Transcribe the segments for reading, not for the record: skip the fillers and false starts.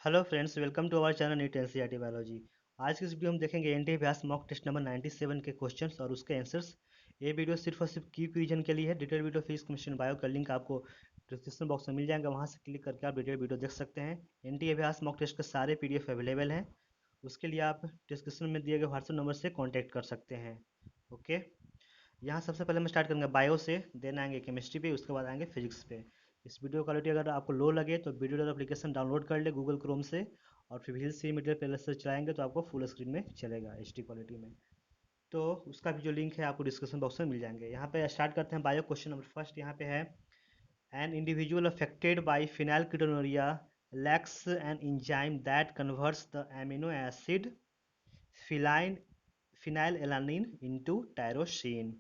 Hello friends, welcome to our channel NEET NCERT biology. आज की इस वीडियो में देखेंगे एनडीए अभ्यास मॉक टेस्ट नंबर 97 के क्वेश्चंस और उसके आंसर्स। ये वीडियो सिर्फ और सिर्फ की रीजन के लिए है। Detail video physics chemistry bio का लिंक आपको डिस्क्रिप्शन बॉक्स में मिल जाएगा, वहाँ से क्लिक करके आप डिटेल वीडियो देख सकते हैं। एनडीए अभ्यास मॉक टेस्ट के सारे पीडीएफ अवेलेबल हैं। उसके लिए आप डिस्क्रिप्शन में दिए गए व्हाट्सएप नंबर से कॉन्टैक्ट कर सकते हैं। ओके, यहाँ सबसे पहले हम स्टार्ट करेंगे बायो से, देन आएंगे केमिस्ट्री पे, उसके बाद आएंगे फिजिक्स पे। इस वीडियो क्वालिटी अगर आपको लो लगे तो वीडियो एप्लीकेशन डाउनलोड कर ले गूगल क्रोम से, और फिर भी सी मीडिया प्लेयर से चलाएंगे तो आपको फुल स्क्रीन में चलेगा एच डी क्वालिटी में। तो उसका भी जो लिंक है आपको डिस्क्रिप्शन बॉक्स में मिल जाएंगे। यहाँ पे स्टार्ट करते हैं बायो। क्वेश्चन नंबर फर्स्ट यहाँ पे है, an individual affected by phenylketonuria lacks an enzyme that converts the amino acid phenyl phenylalanine into tyrosine.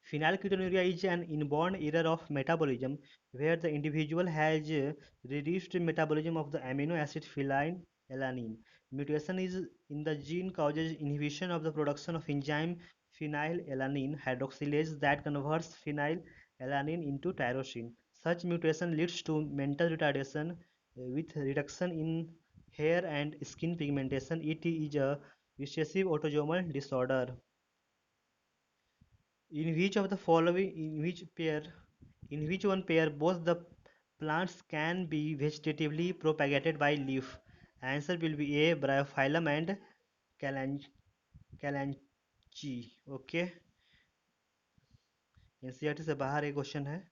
Phenylketonuria is an inborn error of metabolism where the individual has reduced metabolism of the amino acid phenylalanine. Mutation is in the gene causes inhibition of the production of enzyme phenylalanine hydroxylase that converts phenylalanine into tyrosine. Such mutation leads to mental retardation with reduction in hair and skin pigmentation. It is a recessive autosomal disorder. In which of the following, in which one pair both the plants can be vegetatively propagated by leaf? Answer will be A, Bryophyllum and calan calanchi. Okay, NCERT से बाहर एक question है।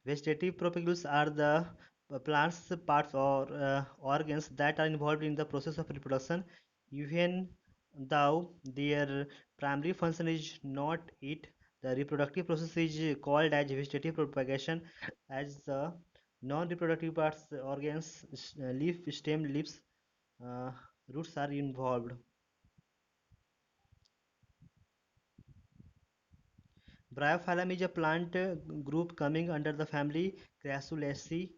Vegetative propagules are the plant's parts or organs that are involved in the process of reproduction, even though their primary function is not it. The reproductive process is called as vegetative propagation, as the non-reproductive parts, organs, leaf, stem, leaves, uh, roots are involved. Bryophyllum is a plant group coming under the family Crassulaceae.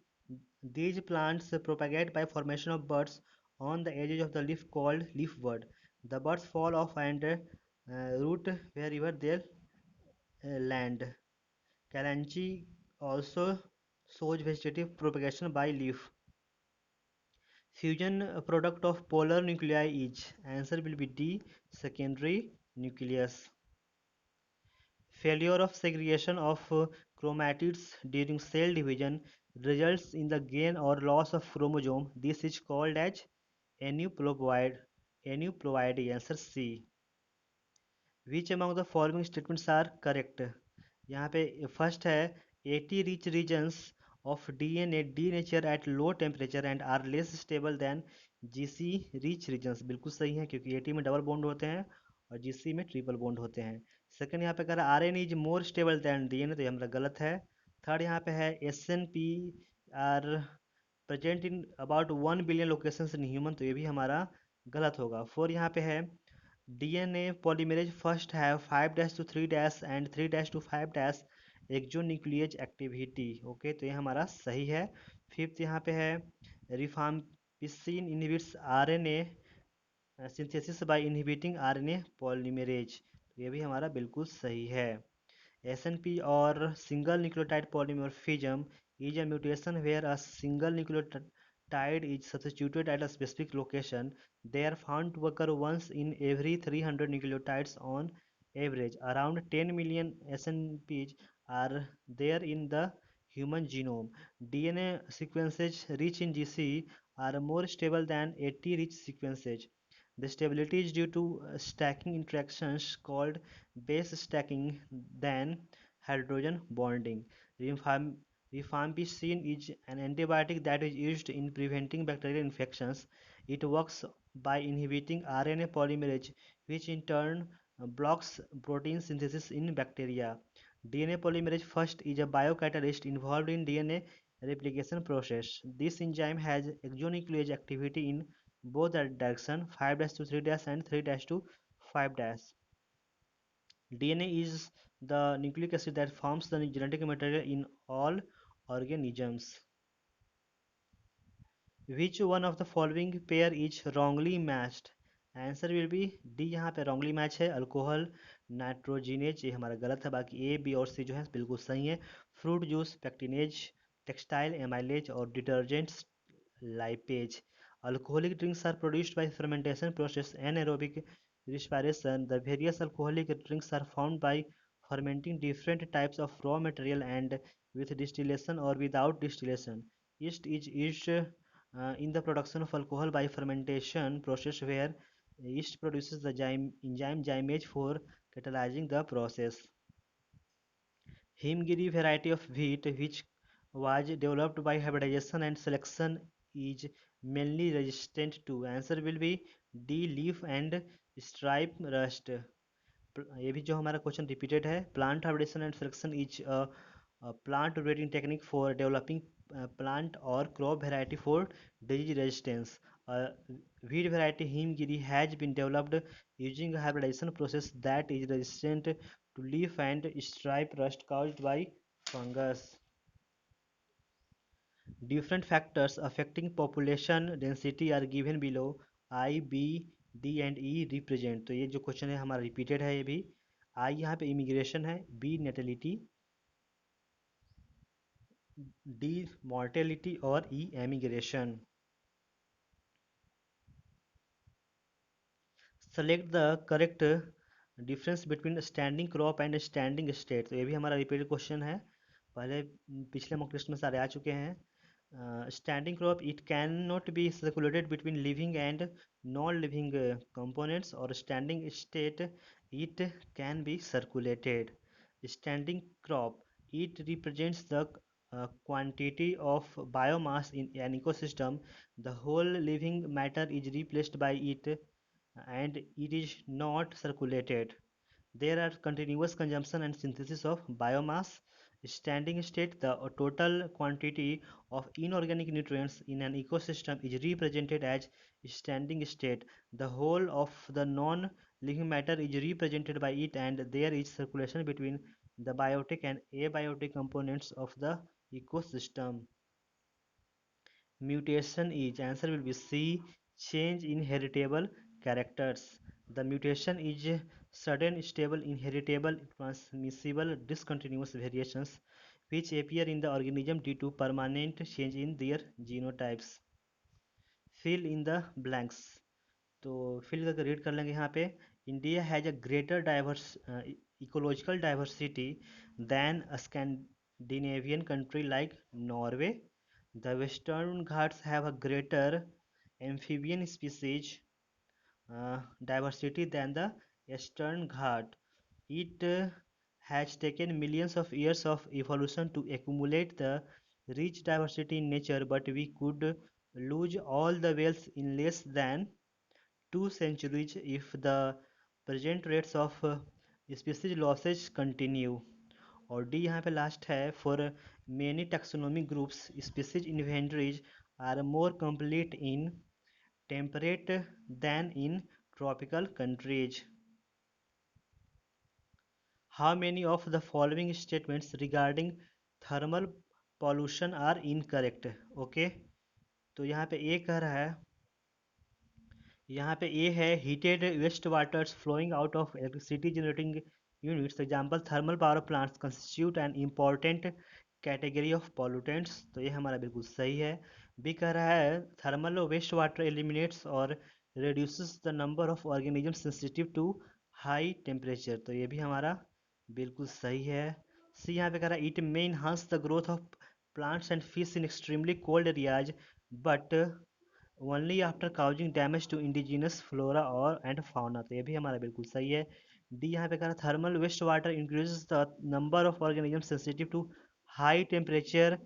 These plants propagate by formation of buds on the edges of the leaf called leaf bud. The buds fall off and root wherever they land. Kalanchi also shows vegetative propagation by leaf. Fusion product of polar nuclei is, answer will be D, secondary nucleus. Failure of segregation of chromatids during cell division results in the gain or loss of chromosome. This is called as aneuploidy. Aneuploidy, answer C. Which among the following statements are correct? यहाँ पे first है, 80 rich regions of DNA denature at low temperature and are less stable than GC rich regions. बिल्कुल सही है, क्योंकि 80 में double bond होते हैं और GC में ट्रिपल बॉन्ड होते हैं। सेकंड यहाँ पे कह रहा है RNA is more stable then DNA, तो ये हमारा गलत है। थर्ड यहाँ पे है SNP are present in about 1 billion locations in human, तो ये भी हमारा गलत होगा। फोर यहाँ पे है, DNA polymerase first have 5' to 3' and 3' to 5' exonuclease activity. Okay, तो ये हमारा सही है। फिफ्थ यहाँ पे है, rifampicin inhibits RNA synthesis by inhibiting RNA polymerase, तो ये भी हमारा बिल्कुल सही है। SNP और single nucleotide polymorphism is a mutation where a single nucleotide is substituted at a specific location. They are found to occur once in every 300 nucleotides on average. Around 10 million SNPs are there in the human genome. DNA sequences rich in GC are more stable than 80 rich sequences. The stability is due to stacking interactions called base stacking than hydrogen bonding. Rifampicin is an antibiotic that is used in preventing bacterial infections. It works by inhibiting RNA polymerase, which in turn blocks protein synthesis in bacteria. DNA polymerase first is a biocatalyst involved in DNA replication process. This enzyme has exonuclease activity in both direction, 5' to 3' and 3' to 5'. DNA is the nucleic acid that forms the genetic material in all organisms. Which one of the following pair is wrongly matched? Answer will be D. यहाँ पे wrongly match है, alcohol nitrogenase, ये हमारा गलत है। बाकी A B और सी जो है बिल्कुल सही है। Fruit juice, pectinase, textile amylase और detergents lipase. Alcoholic drinks are produced by fermentation process, anaerobic respiration. The various alcoholic drinks are formed by fermenting different types of raw material and with distillation or without distillation. Yeast is used in the production of alcohol by fermentation process where yeast produces the enzyme gymase for catalyzing the process. Himgiri variety of wheat which was developed by hybridization and selection is mainly resistant to. Answer will be D leaf and stripe rust. ये भी जो हमारा question repeated है. Plant hybridization and selection is a plant breeding technique for developing plant or crop variety for disease resistance. Wheat variety Himgiri has been developed using a hybridization process that is resistant to leaf and stripe rust caused by fungus. Different factors affecting population density are given below. I, B, D and E represent. तो ये जो question है हमारा repeated है. ये भी आई यहाँ पे इमिग्रेशन है, बी नेटेलिटी, डी मॉर्टेलिटी और E emigration. Select the correct difference between standing crop and standing state. तो ये भी हमारा रिपीटेड क्वेश्चन है, पहले पिछले मॉक टेस्ट में सारे आ चुके हैं. Standing crop, it cannot be circulated between living and non-living components, or standing state, it can be circulated. Standing crop, it represents the quantity of biomass in an ecosystem. The whole living matter is replaced by it and it is not circulated. There are continuous consumption and synthesis of biomass. Standing state, the total quantity of inorganic nutrients in an ecosystem is represented as standing state. The whole of the non-living matter is represented by it and there is circulation between the biotic and abiotic components of the ecosystem. Mutation is, answer will be C, change in heritable characters. The mutation is sudden, stable, inheritable, transmissible, discontinuous variations which appear in the organism due to permanent change in their genotypes. Fill in the blanks. तो fill करके read कर लेंगे यहाँ पे. India has a greater diverse ecological diversity then a Scandinavian country like Norway. The Western Ghats have a greater amphibian species diversity than the Eastern Ghat. It has taken millions of years of evolution to accumulate the rich diversity in nature, but we could lose all the whales in less than 2 centuries if the present rates of species losses continue. और D यहाँ पे last है. For many taxonomic groups species inventories are more complete in temperate than in tropical countries. How many of the following statements regarding thermal pollution are incorrect. Okay, तो यहाँ पे ए कह रहा है, यहाँ पे ए है heated waste waters flowing out of electricity generating units example thermal power plants constitute an important category of pollutants. तो ये हमारा बिल्कुल सही है. बी कह रहा है थर्मल वेस्ट वाटर एलिमिनेट्स और reduces the number of organisms sensitive to high temperature. तो ये भी हमारा बिल्कुल सही है. सी यहाँ पे कह रहा है it may enhance the growth of plants and fish in extremely cold areas but only after causing damage to indigenous flora और and fauna. तो ये भी हमारा बिल्कुल सही है. डी यहाँ पे कह रहा है thermal waste water increases the number of organism sensitive to high temperature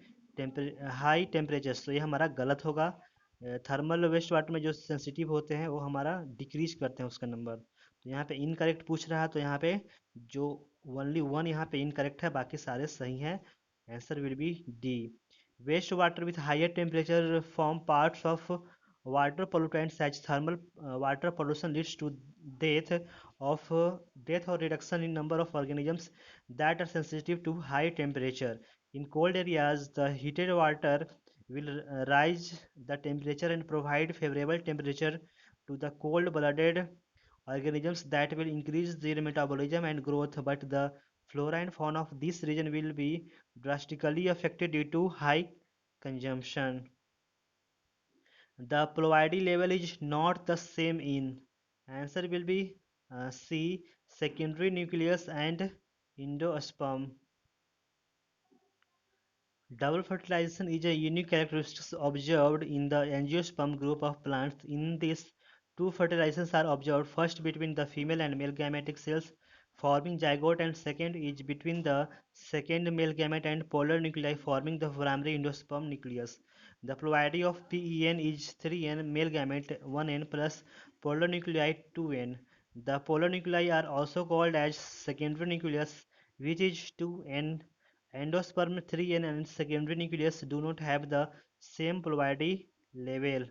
high temperatures. तो ये हमारा गलत होगा. थर्मल वेस्ट वाटर में जो सेंसिटिव होते हैं वो हमारा डिक्रीज करते हैं उसका नंबर. तो यहाँ पे इनकरेक्ट पूछ रहा है, तो यहाँ पे जो ओनली वन यहाँ पे इनकरेक्ट है, बाकी सारे सही हैं. Answer will be D. Waste water with higher temperature form parts of water pollutants such thermal water pollution leads to death of death or reduction in number of organisms that are sensitive to high temperature. In cold areas the heated water will rise the temperature and provide favorable temperature to the cold blooded organisms that will increase their metabolism and growth, but the flora and fauna of this region will be drastically affected due to high consumption. The Ploidy level is not the same in. Answer will be C. Secondary nucleus and endosperm. Double fertilization is a unique characteristic observed in the angiosperm group of plants. In this, two fertilizations are observed, first between the female and male gametic cells forming zygote, and second is between the second male gamete and polar nuclei forming the primary endosperm nucleus. The ploidy of PEN is 3N male gamete 1N plus polar nuclei 2N. The polar nuclei are also called as secondary nucleus, which is 2N. Endosperm 3N and secondary nucleus do not have the same ploidy level.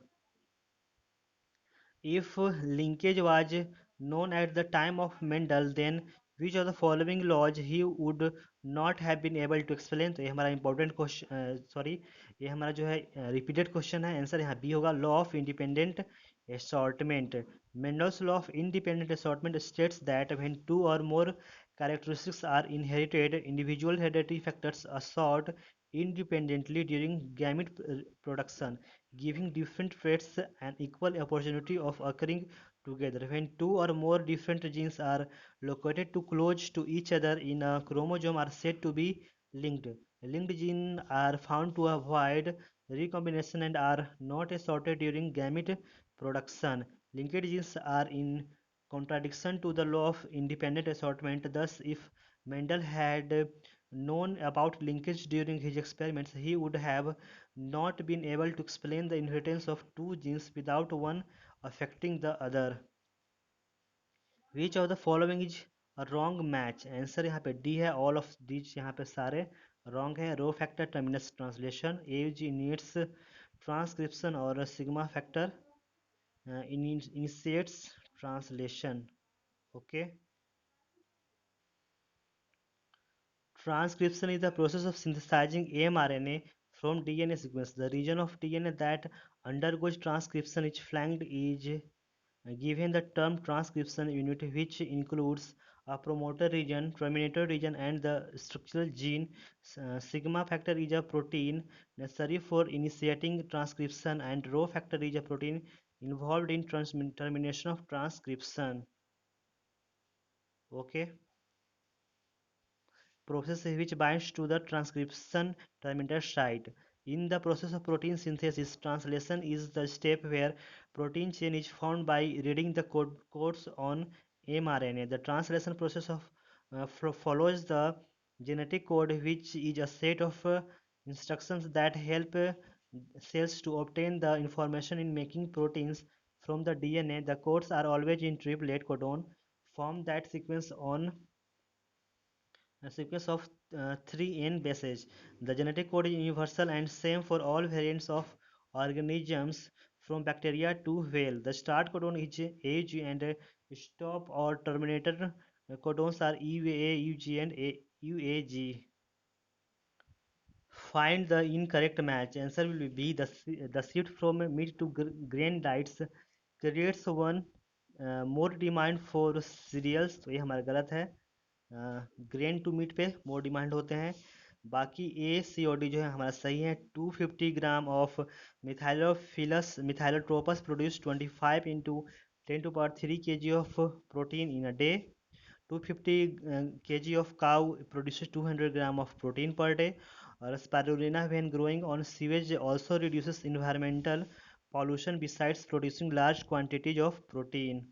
If linkage was known at the time of Mendel, then which of the following laws he would not have been able to explain? तो ये हमारा important question, sorry, ये हमारा जो है repeated question है. Answer यहाँ B होगा. Law of independent assortment. Mendel's law of independent assortment states that when two or more characteristics are inherited, individual hereditary factors assort independently during gamete production, giving different traits an equal opportunity of occurring together. When two or more different genes are located too close to each other in a chromosome are said to be linked. Linked genes are found to avoid recombination and are not assorted during gamete production. Linked genes are in contradiction to the law of independent assortment. Thus, if Mendel had known about linkage during his experiments, he would have not been able to explain the inheritance of two genes without one affecting the other. Which of the following is a wrong match? Answer यहाँ पे D है. All of these यहाँ पे सारे wrong है. Rho factor terminus translation, as initiates transcription और sigma factor initiates translation. Okay. Transcription is the process of synthesizing mRNA from DNA sequence. The region of DNA that undergoes transcription is flanked is given the term transcription unit, which includes a promoter region, terminator region, and the structural gene. Sigma factor is a protein necessary for initiating transcription, and rho factor is a protein involved in termination of transcription. Okay. Process which binds to the transcription terminator site. In the process of protein synthesis, translation is the step where protein chain is found by reading the codes on mRNA. The translation process follows the genetic code, which is a set of instructions that help cells to obtain the information in making proteins from the DNA. The codes are always in triplet codon form that sequence on a sequence of 3N bases. The genetic code is universal and same for all variants of organisms from bacteria to whale. The start codon is AG and stop or terminator codons are EUA, UG and UAG. Find the incorrect match. Answer will be B. The shift from meat to grain diets creates one more demand for cereals. तो ये हमारा गलत है. Grain to meet पे more demand होते हैं. बाकी ए सी और डी जो है हमारा सही है. 250 gram of methylophilus methylotrophus produce 25 into 10 to power 3 kg of protein in a day. 250 kg of cow produces 200 gram of protein per day. और spirulina when growing on sewage also reduces environmental pollution besides producing large quantities of protein.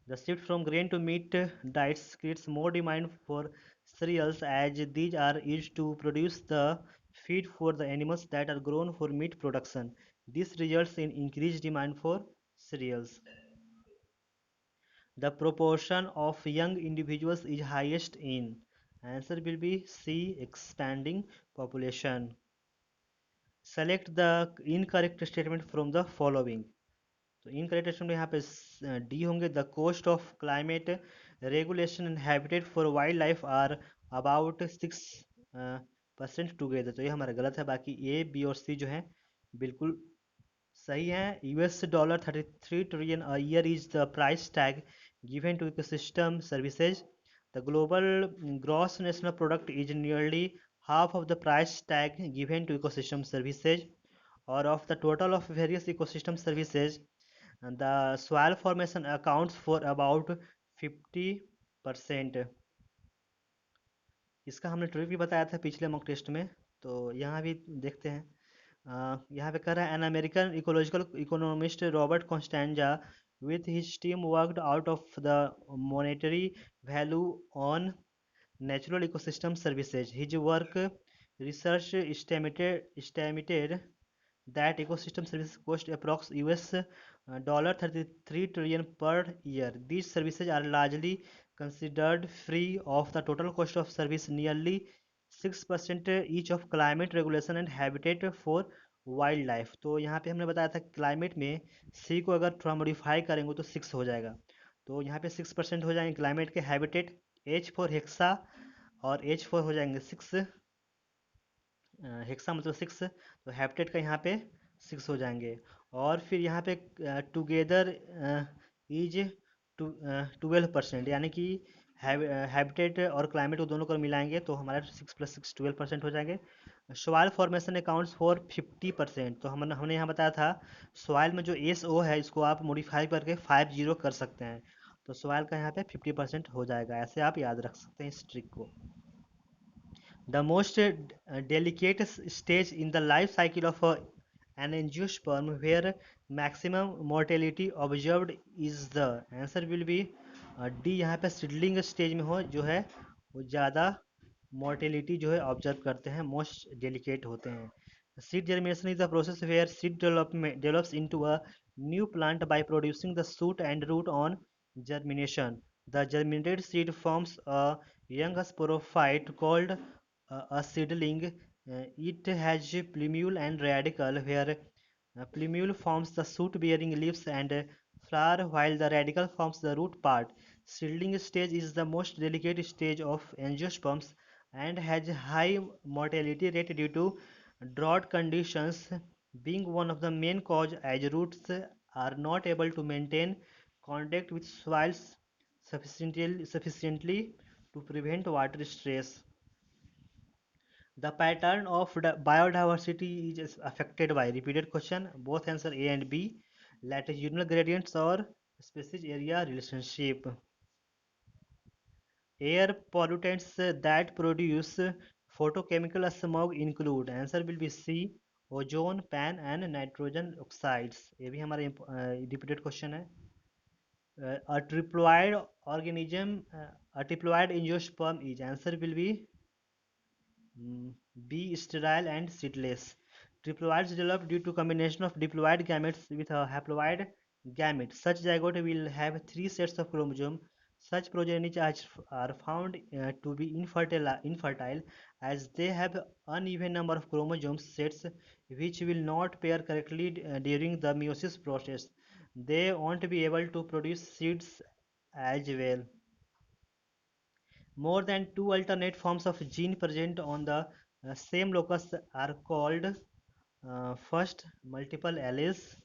The shift from grain to meat diets creates more demand for cereals as these are used to produce the feed for the animals that are grown for meat production. This results in increased demand for cereals. The proportion of young individuals is highest in. Answer will be C. Expanding population. Select the incorrect statement from the following. तो incorrect statement यहाँ पे D होंगे. The cost of climate regulation and habitat for wild life are about 6% together. तो ये हमारा गलत है. बाकी ए बी और सी जो है बिल्कुल सही है. $33 trillion a year is the price tag given to ecosystem services. The global gross national product is nearly half of the price tag given to ecosystem services. or of the total of various ecosystem services, and the soil formation accounts for about 50%। इसका हमने trick भी बताया था पिछले mock test में, तो यहाँ भी देखते हैं। यहाँ पे कह रहा है an American ecological economist Robert Costanza with his team worked out of the monetary value on natural ecosystem services. His work research estimated that ecosystem services cost approx US $33 trillion per year. These services are largely considered free of the total cost of service, nearly 6% each of climate regulation and habitat for wild life. तो यहाँ पे हमने बताया था climate में सी को अगर थोड़ा मॉडिफाई करेंगे तो 6 हो जाएगा, तो यहाँ पे 6% हो जाएंगे क्लाइमेट के। हैबिटेट एच फोर हेक्सा और एच फोर हो जाएंगे 6, हेक्सा मतलब 6, तो हैबिटेट का यहाँ पे 6 हो जाएंगे। और फिर यहाँ पे टुगेदर इज 12%, यानी कि हैबिटेट और क्लाइमेट को दोनों को मिलाएंगे तो हमारा 6 + 6 12% हो जाएंगे। सॉइल फॉर्मेशन अकाउंट्स फॉर 50%, तो हमने हमने यहाँ बताया था सॉइल में जो एस ओ है इसको आप मॉडिफाई करके 50 कर सकते हैं, तो सॉइल का यहाँ पे 50% हो जाएगा। ऐसे आप याद रख सकते हैं इस ट्रिक को। The most delicate stage in the life cycle of an angiosperm where maximum mortality observed is the answer will be D। यहाँ पे सीडलिंग स्टेज में हो जो है वो ज़्यादा मोर्टेलिटी जो है ऑब्जर्व करते हैं, मोस्ट डेलिकेट होते हैं। Seed germination is the process where seed develops into a new plant by producing the shoot and root on germination. The germinated seed forms a young sporophyte called a seedling. It has plumule and radicle, where plumule forms the shoot-bearing leaves and flower, while the radicle forms the root part. Seedling stage is the most delicate stage of angiosperms and has high mortality rate due to drought conditions being one of the main cause, as roots are not able to maintain contact with soils sufficiently to prevent water stress. The pattern of biodiversity is affected by repeated question, both answer A and B, latitudinal gradients or species area relationship. Air pollutants that produce photochemical smog include, answer will be C, ozone, pan and nitrogen oxides। ये भी हमारा repeated question है। A triploid organism, a triploid angiosperm is, answer will be B. Sterile and seedless. Triploids develop due to combination of diploid gametes with a haploid gamete. Such zygote will have 3 sets of chromosome. Such progeny are found to be infertile as they have uneven number of chromosome sets which will not pair correctly during the meiosis process. They won't be able to produce seeds as well. More than two alternate forms of gene present on the same locus are called first multiple alleles,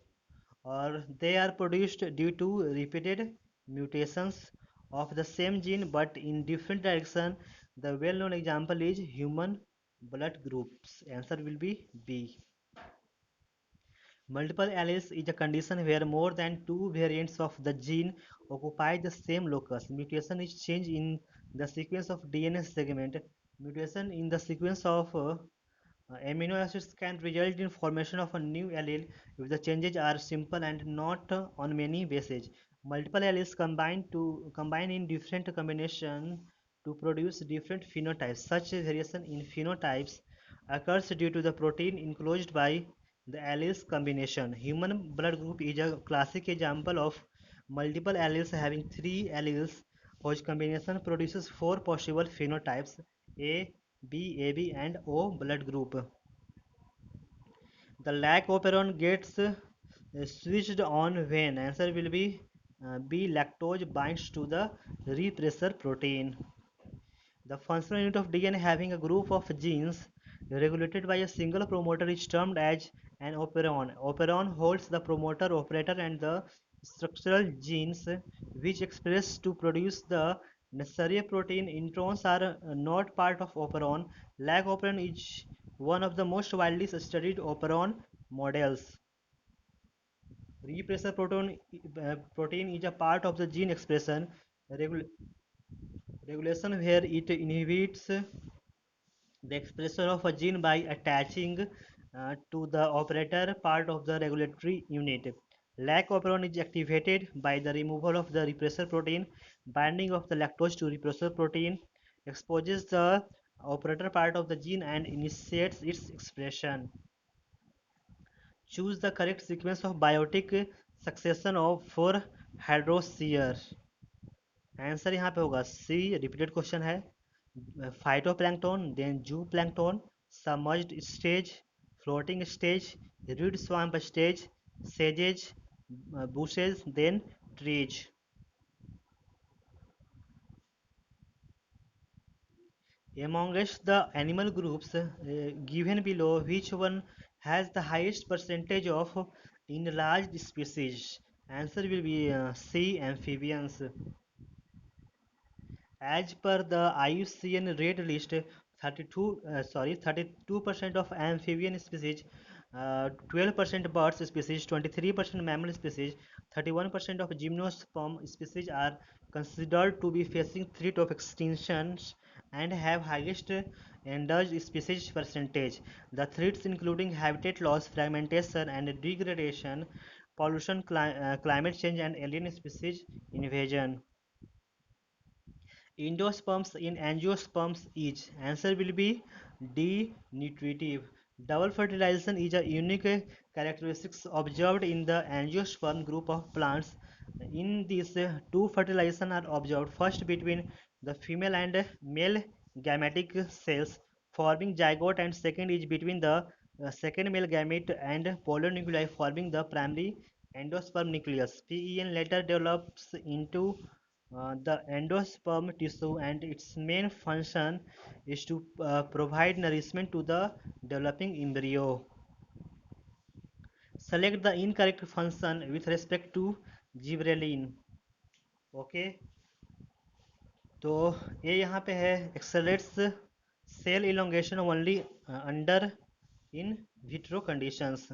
or they are produced due to repeated mutations of the same gene but in different direction. The well-known example is human blood groups. Answer will be B. Multiple alleles is a condition where more than two variants of the gene occupy the same locus. Mutation is change in the sequence of DNA segment. Mutation in the sequence of amino acids can result in formation of a new allele if the changes are simple and not on many bases. Multiple alleles combine in different combination to produce different phenotypes. Such variation in phenotypes occurs due to the protein enclosed by the alleles combination. Human blood group is a classic example of multiple alleles having three alleles whose combination produces four possible phenotypes: A, B, AB, and O blood group. The lac operon gets switched on when, answer will be B, lactose binds to the repressor protein. The functional unit of DNA having a group of genes regulated by a single promoter is termed as an operon. Operon holds the promoter, operator, and the structural genes which express to produce the necessary protein. Introns are not part of operon. Lag operon is one of the most widely studied operon models. Repressor protein is a part of the gene expression regul- regulation where it inhibits the expression of a gene by attaching to the operator part of the regulatory unit. Lac operon is activated by the removal of the repressor protein. Binding of the lactose to repressor protein exposes the operator part of the gene and initiates its expression. Choose the correct sequence of biotic succession of for hydrosere. Answer यहाँ पे होगा C. Repeated question है. Phytoplankton, then zooplankton, submerged stage, floating stage, reed swamp stage, सेजेज, bushes, then trees. Amongst the animal groups given below, which one has the highest percentage of enlarged species? Answer will be C. Amphibians. As per the IUCN Red List, 32% of amphibian species, 12% birds species, 23% mammal species, 31% of gymnosperm species are considered to be facing threat of extinction and have highest endangered species percentage. The threats including habitat loss, fragmentation and degradation, pollution, climate change and alien species invasion. Endosperms in angiosperms each. Answer will be D. Nutritive. Double fertilization is a unique characteristics observed in the angiosperm group of plants. In this, two fertilization are observed. First between the female and male gametic cells forming zygote, and second is between the second male gamete and polar nuclei forming the primary endosperm nucleus. PEN later develops into the endosperm tissue, and its main function is to provide nourishment to the developing embryo. Select the incorrect function with respect to gibberellin. ओके, तो ये यहाँ पे है accelerates cell elongation only under in vitro conditions.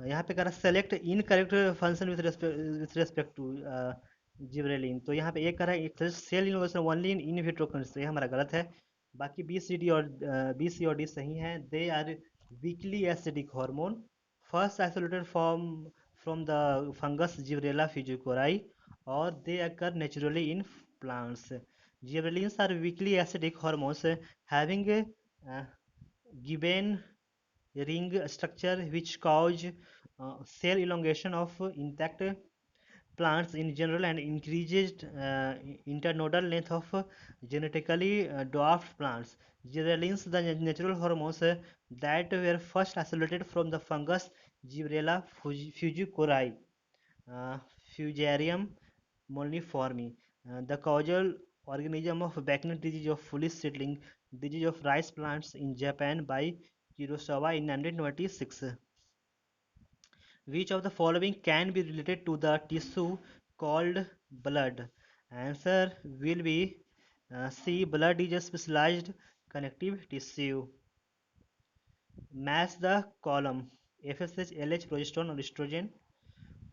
यहाँ पे करा select in correct function with respect to gibberellin. तो यहाँ पे एक करा cell innovation only in in vitro condition, ये हमारा गलत है. बाकी बी सी और डी सही हैं. They are weakly acidic hormone first isolated form from the fungus gibberella fujikuroi और they occur naturally in plants. Gibberellins are weakly acidic hormones having given ring structure which cause cell elongation of intact plants in general and increased internodal length of genetically dwarfed plants. Gibberellins, the natural hormones that were first isolated from the fungus Gibberella fusarium, uh, Fusarium molliforme, the causal organism of Baconic disease of foolish seedling disease of rice plants in Japan by Kurosawa in 1926. Which of the following can be related to the tissue called blood? Answer will be C. Blood is a specialized connective tissue. Match the column FSH, LH, progesterone और estrogen.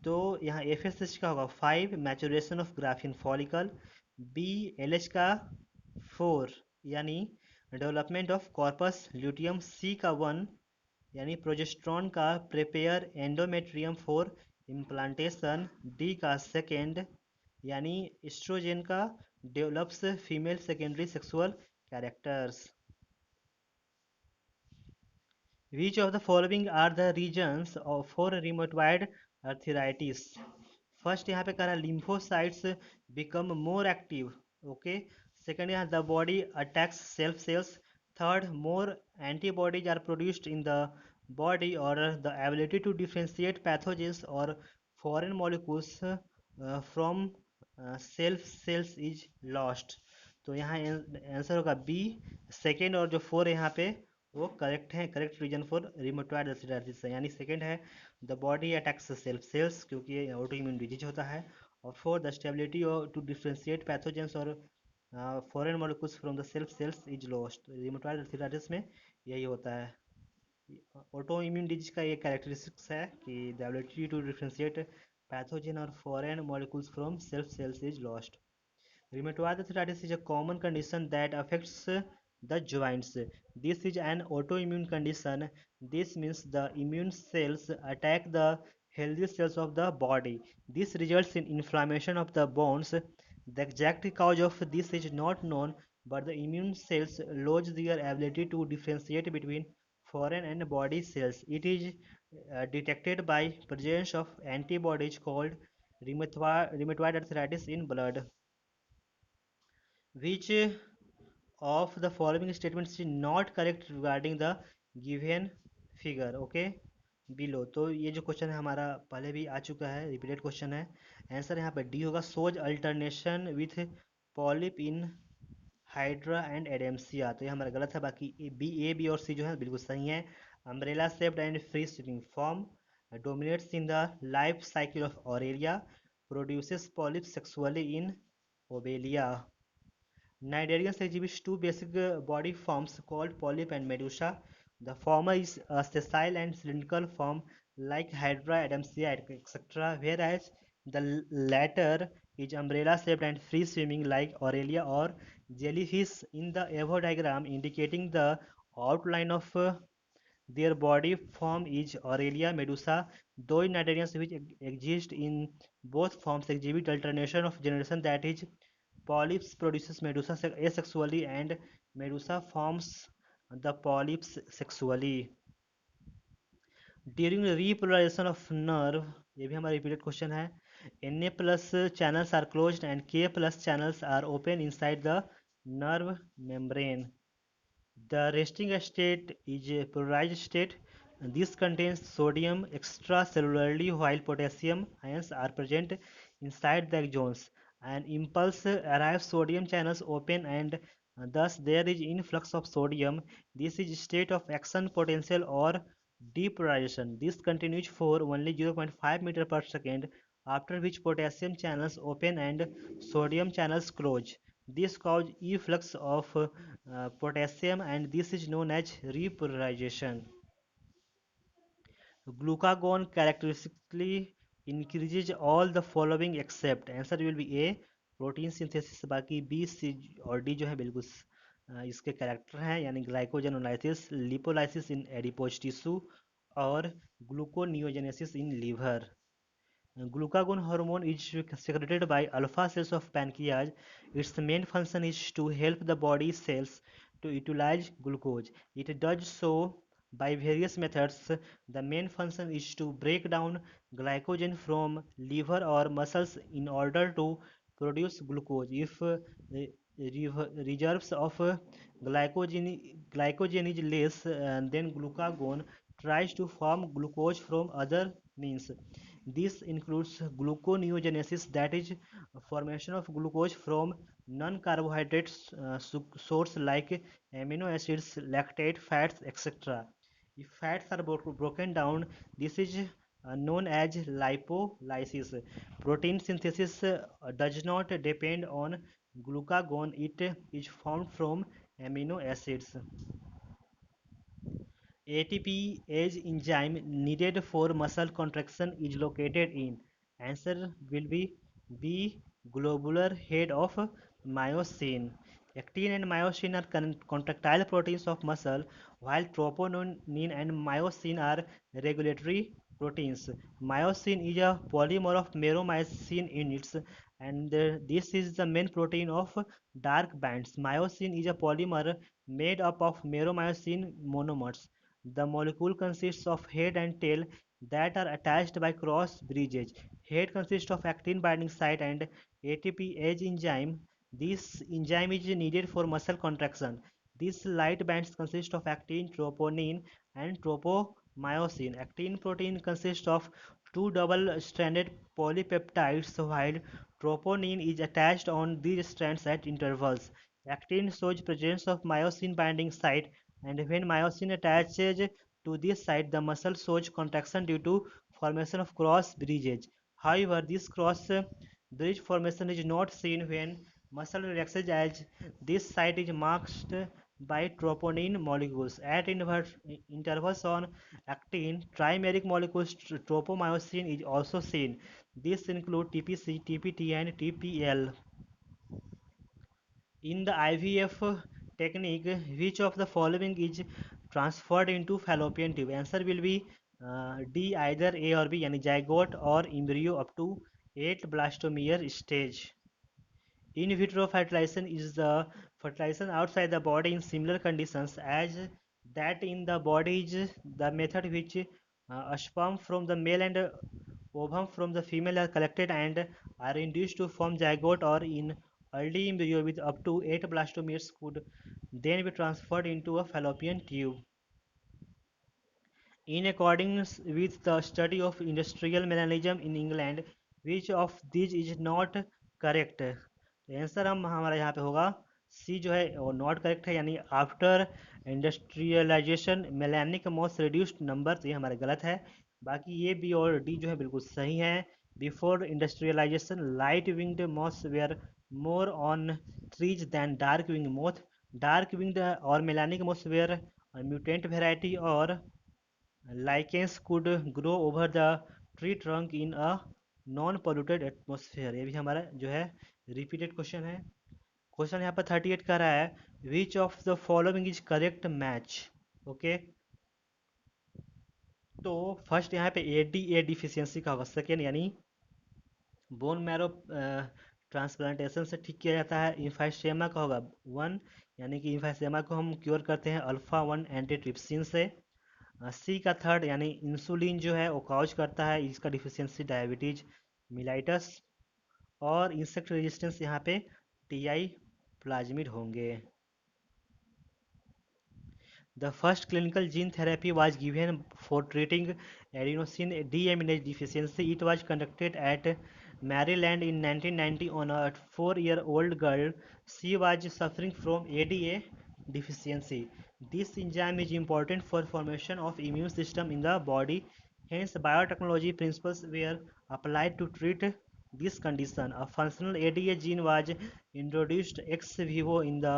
तो यहाँ FSH का होगा 5 maturation of graafian follicle. B L H का 4 यानी development of corpus luteum. C का 1 यानी progesterone का prepare endometrium for implantation. D का सेकेंड यानी एस्ट्रोजन का develops female secondary sexual characters. Which of the following are the regions for rheumatoid arthritis? First यहाँ पे कह रहा है lymphocytes become more active. Okay, second यहाँ the body attacks self cells. Third, more antibodies are produced in the body, or the ability to differentiate pathogens or foreign molecules from self cells is lost. तो यहाँ answer होगा B. Second और जो four है यहाँ पे वो correct है. Correct reason for rheumatoid arthritis यानी सेकेंड है the body attacks self cells, क्योंकि ये ऑटो इम्यून डिजीज होता है. और four the stability to differentiate pathogens और foreign molecules from the self cells is lost. Rheumatoid arthritis में यही होता है. ऑटोइम्यून डिजीज का ये कैरेक्टरिस्टिक्स है कि the ability to differentiate pathogen और foreign molecules from self cells is lost. Rheumatoid arthritis is a common condition that affects the joints. This is an autoimmune condition. This means the immune cells attack the healthy cells of the body. This results in inflammation of the bones. The exact cause of this is not known, but the immune cells lose their ability to differentiate between foreign and body cells. It is detected by presence of antibodies called rheumatoid arthritis in blood. Which of the following statements is not correct regarding the given figure? Okay, below. तो ये जो question है हमारा पहले भी आ चुका है, repeated question है. आंसर यहाँ पे डी होगा, shows alternation with polyp in hydra and adamsia. तो ये हमारा गलत है. बाकी बी और सी जो है बिल्कुल सही है. Umbrella shaped and free swimming form dominates in the life cycle of Aurelia, produces polyps sexually in Obelia. Cnidarians exhibits two basic body forms called polyp and medusa. The former is a sessile and cylindrical form like Hydra, Adamsia, etc., whereas the latter is umbrella-shaped and free-swimming like Aurelia or jellyfish in the above diagram, indicating the outline of their body form is Aurelia medusa. Those cnidarians which exist in both forms exhibit alternation of generation, that is, polyps produces medusa asexually and medusa forms the polyps sexually. During repolarization of nerve, ये भी हमारा repeated question है. Na plus channels are closed and K plus channels are open inside the nerve membrane. The resting state is a polarized state. This contains sodium extracellularly while potassium ions are present inside the axons. An impulse arrives, sodium channels open, and thus there is influx of sodium. This is state of action potential or depolarization. This continues for only 0.5 meter per second, after which potassium channels open and sodium channels close. This causes efflux of potassium, and this is known as repolarization. Glucagon characteristically increases all the following except. आंसर will be A protein synthesis. बाकी B C और D जो है बिल्कुल इसके character हैं, यानी glycogenolysis, lipolysis in adipose tissue और gluconeogenesis in liver. Glucagon hormone is secreted by alpha cells of pancreas. Its main function is to help the body cells to utilize glucose. It does so by various methods. The main function is to break down glycogen from liver or muscles in order to produce glucose. If reserves of glycogen is less, then glucagon tries to form glucose from other means. This includes gluconeogenesis, that is, formation of glucose from non-carbohydrate source like amino acids, lactate, fats, etc. If fats are broken down, this is known as lipolysis. Protein synthesis does not depend on glucagon, it is formed from amino acids. ATPase enzyme needed for muscle contraction is located in. Answer will be B. Globular head of myosin. Actin and myosin are contractile proteins of muscle, while troponin and myosin are regulatory proteins. Myosin is a polymer of meromycin units, and this is the main protein of dark bands. Myosin is a polymer made up of meromycin monomers. The molecule consists of head and tail that are attached by cross bridges. Head consists of actin binding site and ATPase enzyme. This enzyme is needed for muscle contraction. These light bands consist of actin, troponin, and tropomyosin. Actin protein consists of two double-stranded polypeptides, while troponin is attached on these strands at intervals. Actin shows presence of myosin binding site, and when myosin attaches to this site, the muscle shows contraction due to formation of cross bridges. However, this cross bridge formation is not seen when muscle relaxes, as this site is masked by troponin molecules. At intervals on actin, trimeric molecules tropomyosin is also seen. These include TPC, TPT, and TPL. In the IVF technique, which of the following is transferred into fallopian tube? Answer will be D, either A or B, yani zygote or embryo up to 8 blastomere stage. In vitro fertilization is the fertilization outside the body in similar conditions as that in the body is the method which sperm from the male and ovum from the female are collected and are induced to form zygote, or in early embryo with up to 8 blastomeres could then be transferred into a fallopian tube. In accordance with the study of industrial melanism in England, which of these is not correct? Answer हम हमारा यहाँ पे होगा सी जो है वो not correct है, यानी after industrialisation melanic moths reduced number, तो ये हमारा गलत है। बाकी ये बी और डी जो है बिल्कुल सही है। Before industrialisation light winged moths were more on trees than dark wing moth. Dark winged और melanic moths were mutant variety, और lichens could grow over the tree trunk in a non polluted atmosphere। ये भी हमारा जो है repeated question है। Question यहाँ पर 38 का रहा है विच of the following is correct match. Okay, तो फर्स्ट यहाँ पे ए डिफिशियंसी का होगा, सेकेंड यानी बोन मैरो ट्रांसप्लांटेशन से ठीक किया जाता है। इन्फाइसेमा का होगा वन, यानी कि इन्फाइसेमा को हम क्योर करते हैं अल्फा वन एंटीट्रिप्सिन से। सी का थर्ड यानी इंसुलिन जो है वो कॉज करता है इसका डिफिशियंसी डायबिटीज मिलाइटस, और इंसेक्ट रेजिस्टेंस यहाँ पे टीआई प्लाज्मिड होंगे। The first clinical gene therapy was given for treating adenosine deaminase deficiency. It was conducted at Maryland in 1990 on a 4-year-old girl. She was suffering from ADA deficiency. This enzyme is important for formation of immune system in the body. Hence, biotechnology principles were applied to treat this condition. A functional ADA gene was introduced ex vivo in the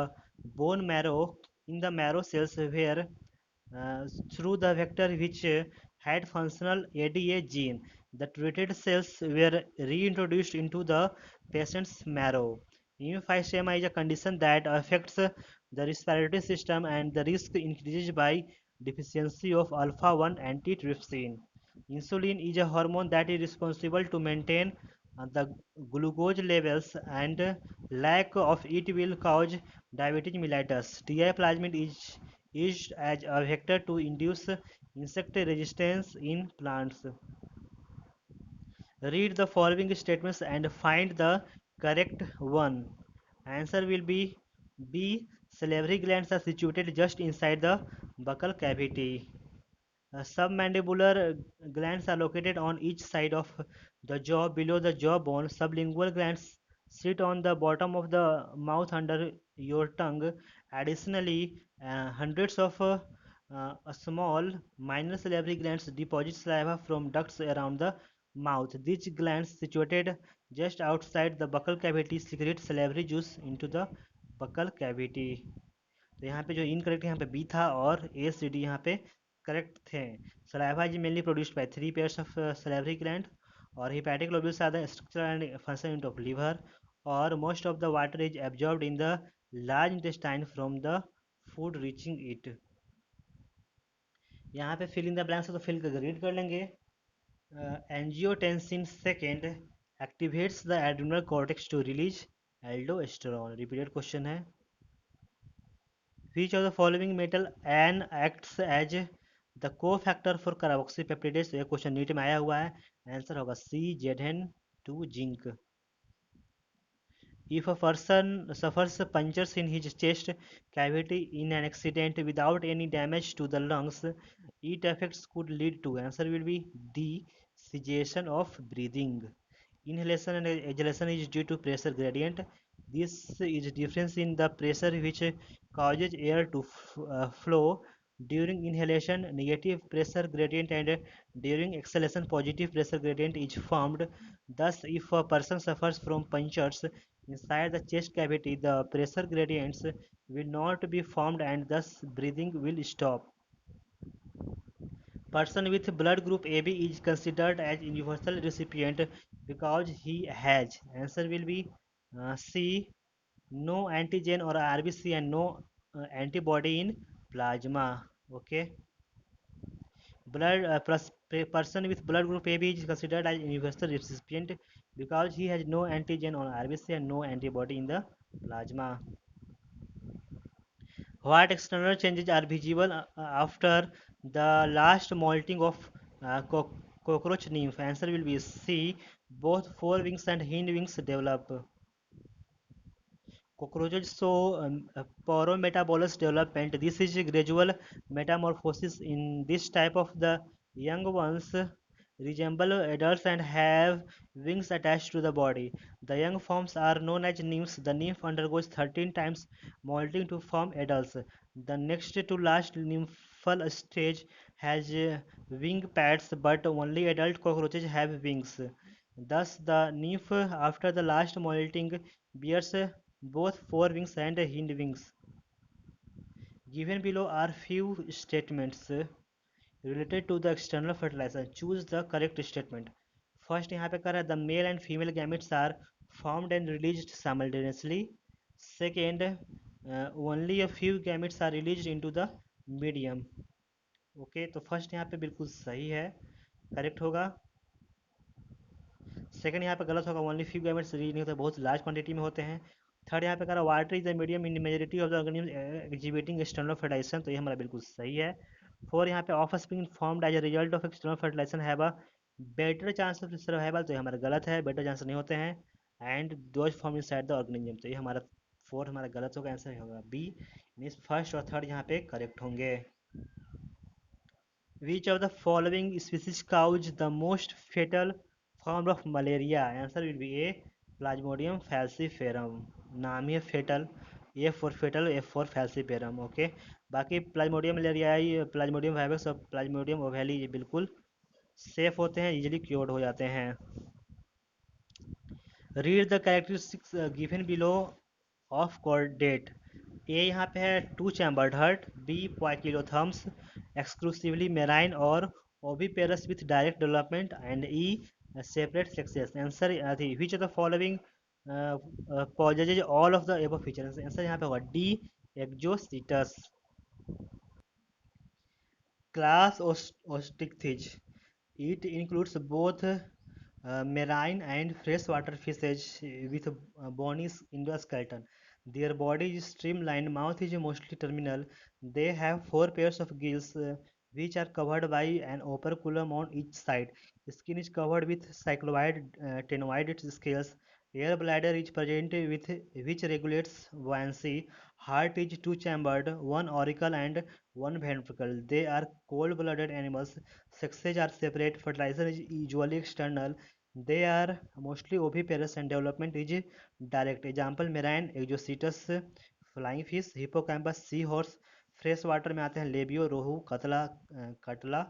bone marrow in the marrow cells where through the vector which had functional ADA gene, the treated cells were reintroduced into the patient's marrow. Emphysema is a condition that affects the respiratory system and the risk increases by deficiency of alpha 1 antitrypsin. Insulin is a hormone that is responsible to maintain the glucose levels, and lack of it will cause diabetes mellitus. TI plasmid is used as a vector to induce insect resistance in plants. Read the following statements and find the correct one. Answer will be B. Salivary glands are situated just inside the buccal cavity. Submandibular glands are located on each side of the jaw below the jawbone. Sublingual glands sit on the bottom of the mouth under your tongue. Additionally, hundreds of small minor salivary glands deposit saliva from ducts around the mouth. These glands, situated just outside the buccal cavity, secrete salivary juice into the buccal cavity. तो यहाँ पे जो incorrect यहाँ पे B था और ए C D यहाँ पे करेक्ट थे। Saliva is mainly produced by 3 pairs of salivary gland, और hepatic lobules are the structure and function unit of liver, और most of the water is absorbed in the large intestine from the food reaching it. यहाँ पे fill in the blanks तो fill कर read कर लेंगे। Angiotensin second activates the adrenal cortex to release aldosterone. Repeated question है which of the following metal N acts as the cofactor for carboxypeptidase। ये question NEET में आया हुआ है, आंसर होगा सी Zn2 zinc. If a person suffers punctures in his chest cavity in an accident without any damage to the lungs, it effects could lead to, answer will be D, cessation of breathing. Inhalation and exhalation is due to pressure gradient. This is difference in the pressure which causes air to flow. During inhalation, negative pressure gradient, and during exhalation, positive pressure gradient is formed. Thus, if a person suffers from punctures inside the chest cavity, the pressure gradients will not be formed and thus breathing will stop. Person with blood group AB is considered as universal recipient because he has. Answer will be C. No antigen or RBC and no antibody in plasma. Okay. Person with blood group AB is considered as universal recipient because he has no antigen on RBC and no antibody in the plasma. What external changes are visible after the last molting of cockroach nymph? Answer will be C. Both forewings and hindwings develop. Cockroaches show porometabolous development. This is a gradual metamorphosis in this type of the young ones resemble adults and have wings attached to the body. The young forms are known as nymphs. The nymph undergoes 13 times molting to form adults. The next to last nymphal stage has wing pads, but only adult cockroaches have wings. Thus, the nymph after the last molting bears both forewings and hindwings. Given below are few statements related to the external fertilizer. Choose the correct statement. First यहाँ पे कर रहा है the male and female gametes are formed and released simultaneously. Second, only a few gametes are released into the medium. Okay तो first यहाँ पे बिल्कुल सही है, करेक्ट होगा। सेकंड यहाँ पे गलत होगा, ओनली फ्यू गैमेट्स रिलीज नहीं होते, बहुत लार्ज क्वांटिटी में होते हैं। थर्ड यहाँ पे कह रहा water is the medium in majority of the organism exhibiting external fertilisation, तो ये हमारा बिल्कुल सही है। फोर यहाँ पे offspring formed as a result of external fertilisation have a better chance of survival, तो ये हमारा गलत है, बेटर चांस नहीं होते हैं। And those form inside the organism, तो ये हमारा फोर हमारा गलत होगा, आंसर होगा बी। मीन्स फर्स्ट और थर्ड यहाँ पे करेक्ट होंगे। Which of the following species cause the most fatal form of malaria? Answer will be A. Plasmodium falciparum. नाम ही है fatal, A for fatal, A for falciparum. Okay, बाकी Plasmodium malariae, Plasmodium vivax और Plasmodium ओवेली ये बिल्कुल safe होते हैं, easily cured हो जाते हैं। Read the characteristics given below of chordate. A यहाँ पे है two chambered heart, B poikilotherms exclusively marine और oviparous with direct development, and E separate sexes. Answer which of the following possesses all of the above feature. Answer यहाँ पे होगा D exocoetus. Class osteichthyes, it includes both marine and freshwater fishes with a bony endoskeleton. Their body is streamlined, mouth is mostly terminal. They have four pairs of gills which are covered by an operculum on each side. Skin is covered with cycloid tenoid scales. Air bladder is present with which regulates buoyancy. Heart is two-chambered, one auricle and one ventricle. They are cold-blooded animals. Sexes are separate. Fertilization is usually external. They are mostly oviparous and development is direct. Example marine exocetus, flying fish, hippocampus, sea horse. Fresh water में आते हैं labio, रोहू, कतला, कटला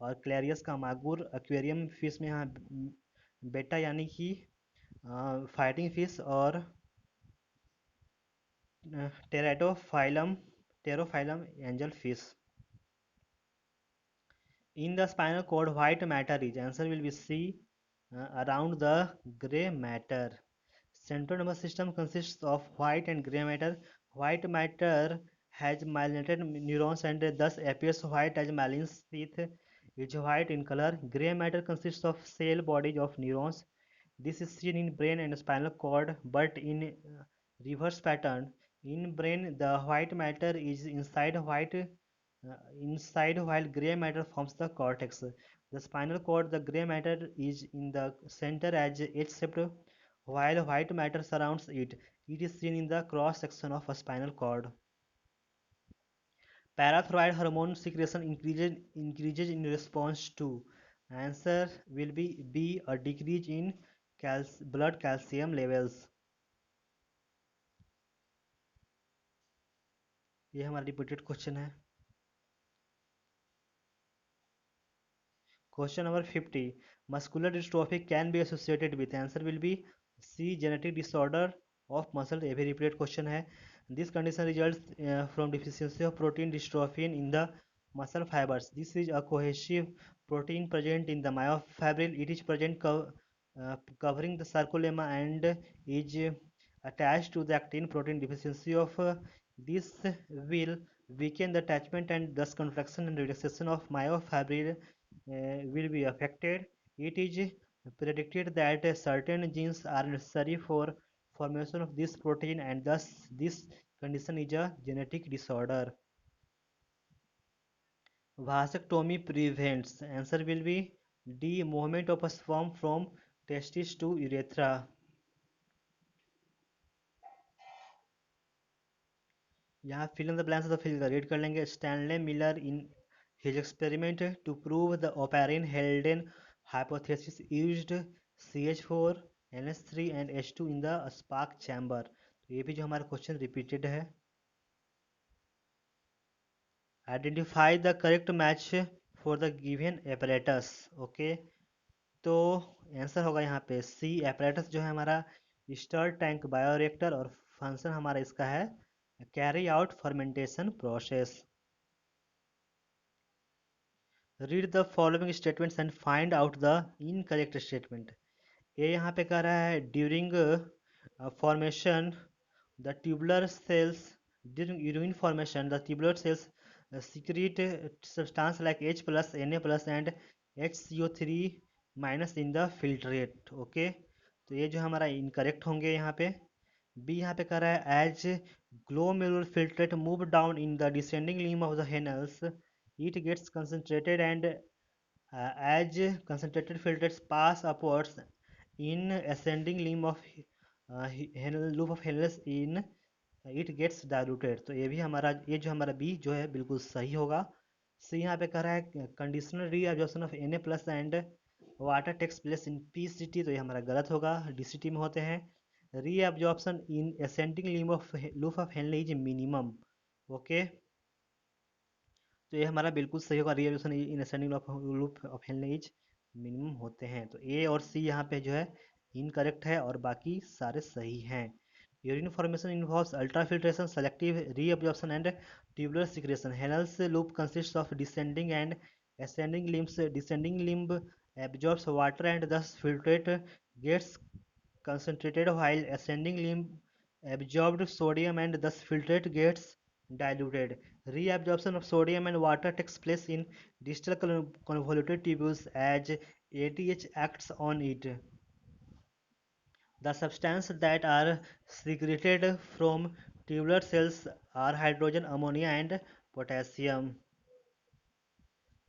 और क्लैरियस का मागुर। Aquarium fish में यहाँ बेटा यानी कि फाइटिंग फिश और teratophyllum pterophyllum angel fish. In the spinal cord, white matter is. Answer will be C. Around the gray matter. Central nervous system consists of white and gray matter. White matter has myelinated neurons and thus appears white as myelin sheath is white in color. Gray matter consists of cell bodies of neurons. This is seen in brain and spinal cord, but in reverse pattern. In brain, the white matter is inside while gray matter forms the cortex. The spinal cord, the gray matter is in the center as H-shaped while white matter surrounds it. It is seen in the cross section of a spinal cord. Parathyroid hormone secretion increases in response to. Answer will be B. A decrease in blood calcium levels. ये हमारा repeated question है। Question number 50. Muscular dystrophy can be associated with. Answer will be C. Genetic disorder of muscle. ये भी repeated question है। This condition results from deficiency of protein dystrophin in the muscle fibers. This is a cohesive protein present in the myofibril. It is present covering the sarcolemma and is attached to the actin. Protein deficiency of this will weaken the attachment and thus contraction and relaxation of myofibril will be affected. It is predicted that certain genes are necessary for formation of this protein and thus this condition is a genetic disorder. Vasectomy prevents. Answer will be D. Movement of a sperm from testis to urethra. यहाँ fill in the blanks of the fill read कर लेंगे. Stanley Miller in his experiment to prove the Oparin Helden hypothesis used CH4 NH3 and H2 in the spark chamber. तो ये भी जो हमारा question repeated है. Identify the correct match for the given apparatus. Okay तो answer होगा यहाँ पे सी. apparatus जो है हमारा स्टर टैंक बायोरिएक्टर और फंक्शन हमारा इसका है carry out fermentation process. Read the following statements and find out the incorrect statement. ये यहाँ पे कह रहा है during formation the tubular cells during urine formation the tubular cells secrete substance like H plus Na plus and HCO3 minus in the filtrate. Okay तो ये जो हमारा इनकरेक्ट होंगे यहाँ पे. बी यहाँ पे कह रहा है as glomerular filtrate move down in the descending limb of the annulus it gets concentrated and as concentrated filtrates pass upwards in ascending limb of loop of annulus in it gets diluted. तो ये भी हमारा ये जो हमारा B जो है बिल्कुल सही होगा. सी यहाँ पे कह रहा है conditional reabsorption of Na plus and water takes place in PCT. तो ये हमारा गलत होगा. DCT में होते हैं. Reabsorption in ascending limb of loop of Henle is minimum. Okay तो ये हमारा बिल्कुल सही होगा. Reabsorption in ascending loop of Henle is minimum होते हैं. तो ए और सी यहाँ पे जो है इनकरेक्ट है और बाकी सारे सही हैं. Urine formation involves ultrafiltration, selective reabsorption, and tubular secretion. Hennell's loop consists of descending and ascending limbs. Descending limb absorbs water and thus filtrate gets concentrated, while ascending limb absorbed sodium and thus filtrate gets diluted. Reabsorption of sodium and water takes place in distal convoluted tubules as ADH acts on it. The substances that are secreted from tubular cells are hydrogen, ammonia and potassium.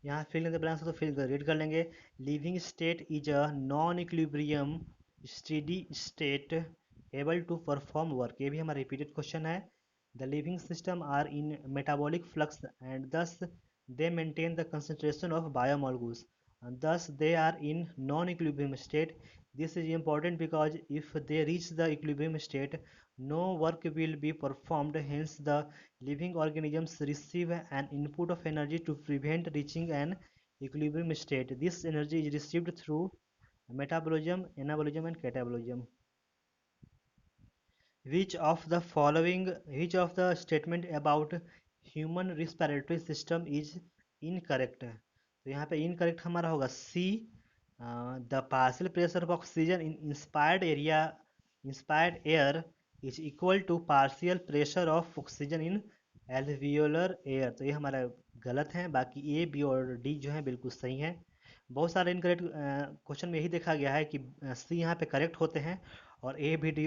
यहाँ fill in the blanks तो fill read कर लेंगे. Living state is a non-equilibrium steady state able to perform work. ये भी हमारा repeated question है. The living system are in metabolic flux and thus they maintain the concentration of biomolecules and thus they are in non-equilibrium state. This is important because if they reach the equilibrium state, no work will be performed. Hence, the living organisms receive an input of energy to prevent reaching an equilibrium state. This energy is received through metabolism, anabolism, and catabolism. Which of the statement about human respiratory system is incorrect? तो यहाँ पे incorrect हमारा होगा सी. The partial pressure of oxygen in inspired air is equal to partial pressure of oxygen in alveolar air. तो ये हमारा गलत है. बाकी ए बी और डी जो है बिल्कुल सही है. बहुत सारे इनकरेक्ट क्वेश्चन में यही देखा गया है कि सी यहाँ पे करेक्ट होते हैं और ए बी डी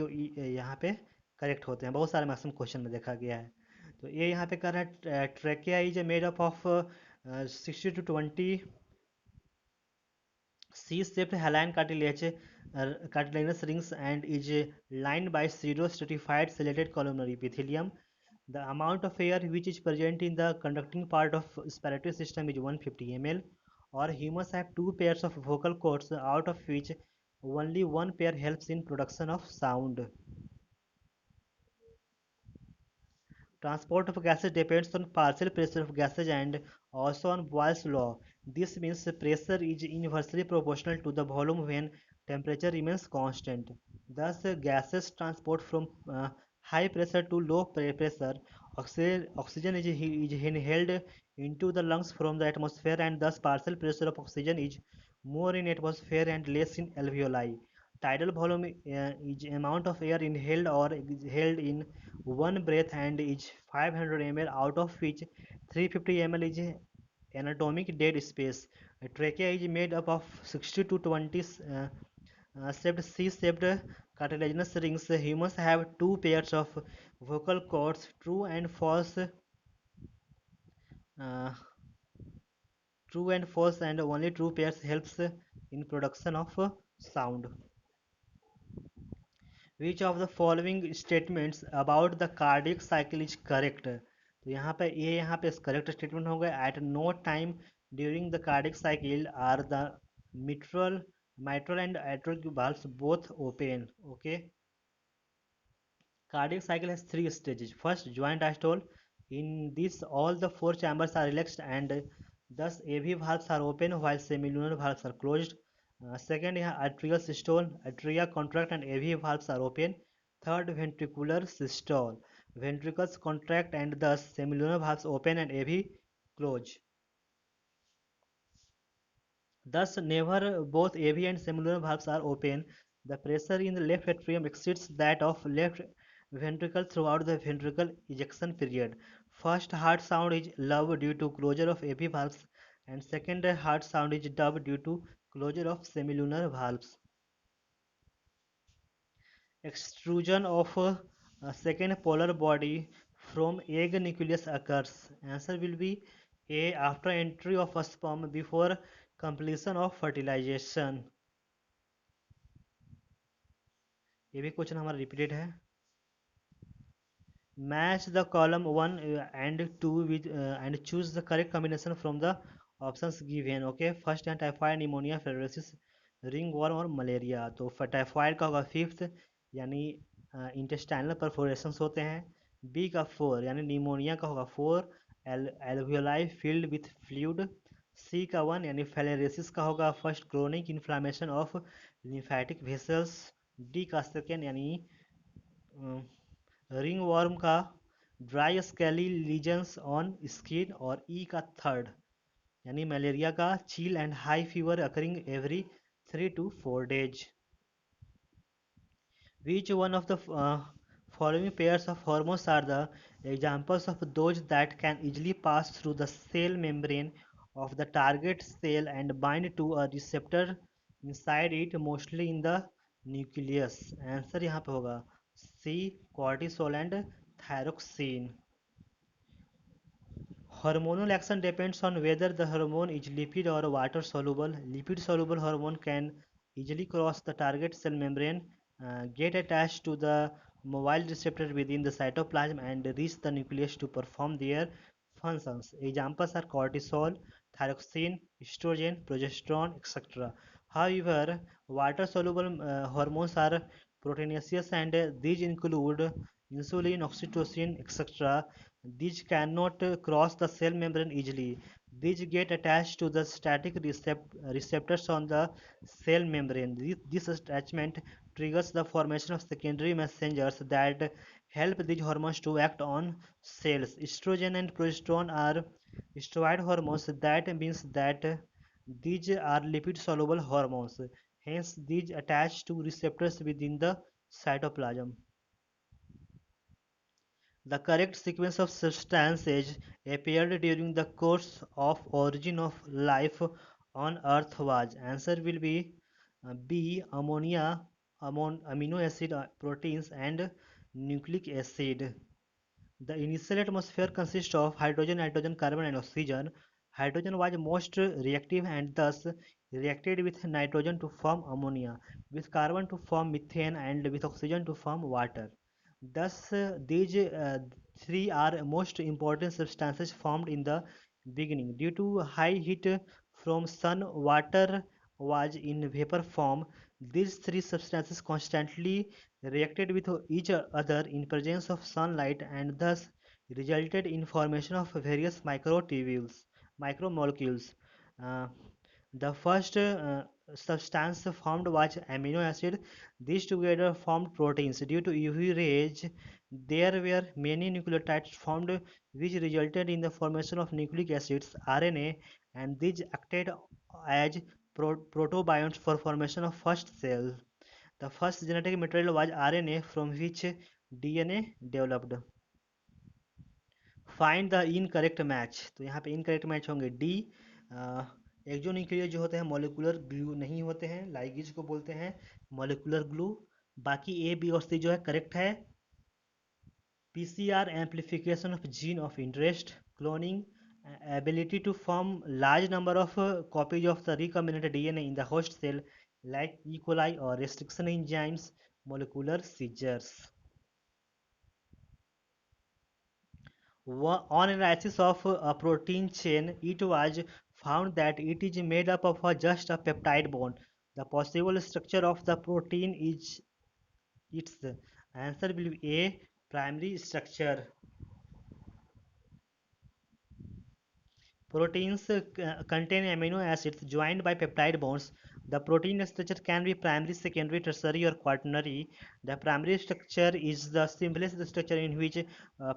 यहाँ पे करेक्ट होते हैं. बहुत सारे मैक्सिमम क्वेश्चन में देखा गया है. तो ये यहाँ पे कर रहा है trachea is made up of 60 to 20 C-shaped hyaline cartilaginous rings and is lined by pseudo-stratified ciliated columnar epithelium. The amount of air which is present in the conducting part of respiratory system is 150 ml. Or humans have two pairs of vocal cords, out of which only one pair helps in production of sound. Transport of gases depends on partial pressure of gases and also on Boyle's law. This means pressure is inversely proportional to the volume when temperature remains constant. Thus, gases transport from high pressure to low pressure. Oxygen is inhaled into the lungs from the atmosphere, and thus partial pressure of oxygen is more in atmosphere and less in alveoli. Tidal volume is amount of air inhaled or exhaled in one breath and is 500 ml, out of which 350 ml is anatomic dead space. A trachea is made up of 60 to 20 shaped C-shaped cartilaginous rings. Humans have two pairs of vocal cords, uh, and only true pairs helps in production of sound. Which of the following statements about the cardiac cycle is correct? तो यहाँ पे ये यहाँ पे correct statement हो गया. At no time during the cardiac cycle are the mitral mitral and atrial valves both open. Okay. Cardiac cycle has three stages. First, joint diastole. In this, all the four chambers are relaxed and thus AV valves are open while semilunar valves are closed. Second, atrial systole. Atria contract and AV valves are open. Third, ventricular systole. Ventricles contract and thus semilunar valves open and AV close. Thus, never both AV and semilunar valves are open. The pressure in the left atrium exceeds that of left ventricle throughout the ventricle ejection period. First heart sound is low due to closure of AV valves, and second heart sound is dub due to closure of semilunar valves. Extrusion of a second polar body from egg nucleus occurs. Answer will be A. After entry of a sperm before completion of fertilization. ये भी question हमारा repeated है. Match the column 1 and 2 with and choose the correct combination from the options given. Okay, first है typhoid, pneumonia, फेरोसिस, ringworm और malaria. तो typhoid का होगा fifth, यानी इंटेस्टाइनल परफोरेशंस होते हैं. बी का 4 यानी निमोनिया का होगा 4, एल्वियोलाई फिल्ड विथ फ्लूइड. सी का 1 यानी फेलेरेसिस का होगा first, chronic inflammation of lymphatic vessels. D का सेकेंड यानी रिंग वर्म का dry scaly lesions on skin. और ई का थर्ड यानी मलेरिया का चील and high fever occurring every 3 to 4 days. Which one of the following pairs of hormones are the examples of those that can easily pass through the cell membrane of the target cell and bind to a receptor inside it, mostly in the nucleus? Answer यहाँ पे होगा सी, cortisol and thyroxine. Hormonal action depends on whether the hormone is lipid or water soluble. Lipid soluble hormone can easily cross the target cell membrane, get attached to the mobile receptor within the cytoplasm, and reach the nucleus to perform their functions. Examples are cortisol, thyroxine, estrogen, progesterone, etc. However, water soluble hormones are proteinaceous, and these include insulin, oxytocin, etc. These cannot cross the cell membrane easily. These get attached to the static receptors on the cell membrane. This attachment triggers the formation of secondary messengers that help these hormones to act on cells. Estrogen and progesterone are steroid hormones. That means that these are lipid soluble hormones. Hence, these attach to receptors within the cytoplasm. The correct sequence of substances appeared during the course of origin of life on Earth was. Answer will be B. Ammonia, amino acid, proteins, and nucleic acid. The initial atmosphere consists of hydrogen, nitrogen, carbon, and oxygen. Hydrogen was most reactive and thus reacted with nitrogen to form ammonia, with carbon to form methane, and with oxygen to form water. Thus, these three are most important substances formed in the beginning. Due to high heat from sun, water was in vapor form. These three substances constantly reacted with each other in presence of sunlight and thus resulted in formation of various microtubules, micromolecules. Uh, the first substance formed was amino acid. These together formed proteins. Due to UV rays, There were many nucleotides formed which resulted in the formation of nucleic acids RNA, and these acted as protobionts for formation of first cell. The first genetic material was RNA from which DNA developed. Find the incorrect match, तो यहाँ पे incorrect match होंगे D. एक्जोन्यूक्लियर जो होते हैं molecular glue नहीं होते हैं, लाइगेज को बोलते हैं मॉलिक्यूलर ग्लू। बाकी ए बी और सी जो है करेक्ट है। PCR amplification of gene of interest, cloning, ability to form large number of copies of the recombinant DNA in the host cell like E. coli or restriction enzymes, molecular seizures. On analysis of a protein chain, it was found that it is made up of just a peptide bond. The possible structure of the protein is its answer will be A, primary structure. Proteins contain amino acids joined by peptide bonds. The protein structure can be primary, secondary, tertiary, or quaternary. The primary structure is the simplest structure in which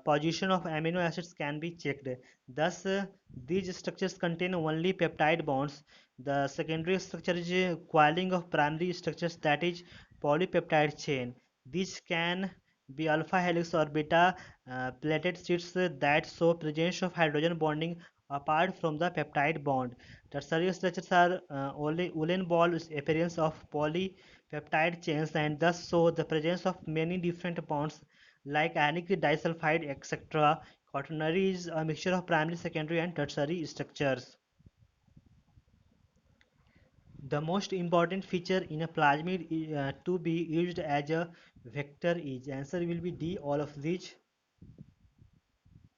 position of amino acids can be checked. Thus, these structures contain only peptide bonds. The secondary structure is coiling of primary structures, that is polypeptide chain. These can be alpha helix or beta plated sheets that show presence of hydrogen bonding apart from the peptide bond. Tertiary structures are only Ullin ball appearance of polypeptide chains and thus show the presence of many different bonds like ionic disulfide, etc. Quaternary is a mixture of primary, secondary, and tertiary structures. The most important feature in a plasmid to be used as a vector is answer will be D, all of these,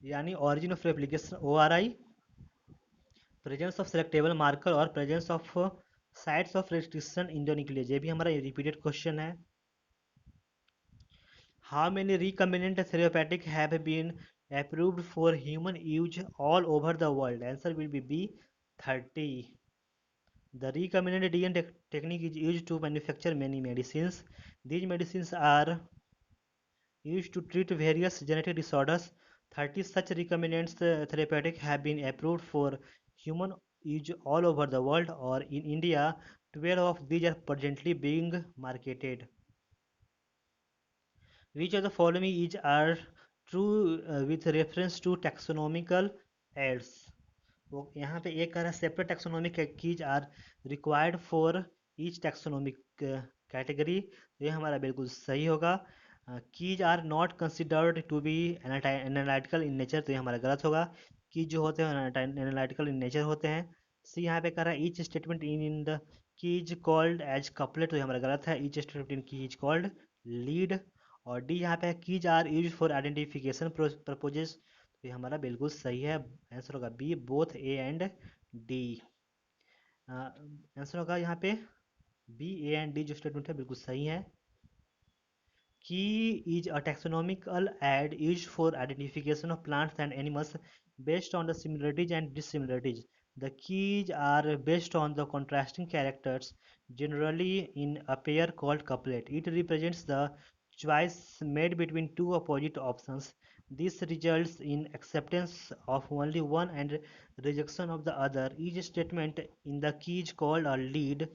यानी origin of replication ORI, presence of selectable marker और presence of sites of restriction endonuclease. ये भी हमारा repeated question है। How many recombinant therapeutic have been approved for human use all over the world? Answer will be B, 30। The recombinant DNA technique is used to manufacture many medicines. These medicines are used to treat various genetic disorders. 30 such recombinant therapeutics have been approved for human use all over the world, or in India, 12 of these are presently being marketed. Which of the following is are true with reference to taxonomical aids? वो यहाँ पे एक कह रहा है separate taxonomic keys are required for each taxonomic category, तो ये हमारा बिल्कुल सही होगा। Keys are not considered to be analytical in nature, तो ये हमारा गलत होगा। कीज जो होते हैं एनालिटिकल इन नेचर होते हैं। सी यहाँ पे कह रहा है each statement in the keys called as couplet, तो ये हमारा गलत है। Each statement in keys called lead. और डी यहाँ पे keys are used for identification purposes, तो ये हमारा बिल्कुल सही है। आंसर होगा B, both A and D. Answer होगा यहाँ पे बी, ए एंड डी जो स्टेटमेंट है बिल्कुल सही है। Key is a taxonomical aid used for identification of plants and animals based on the similarities and dissimilarities. The keys are based on the contrasting characters, generally in a pair called couplet. It represents the choice made between two opposite options. This results in acceptance of only one and rejection of the other. Each statement in the key is called a lead.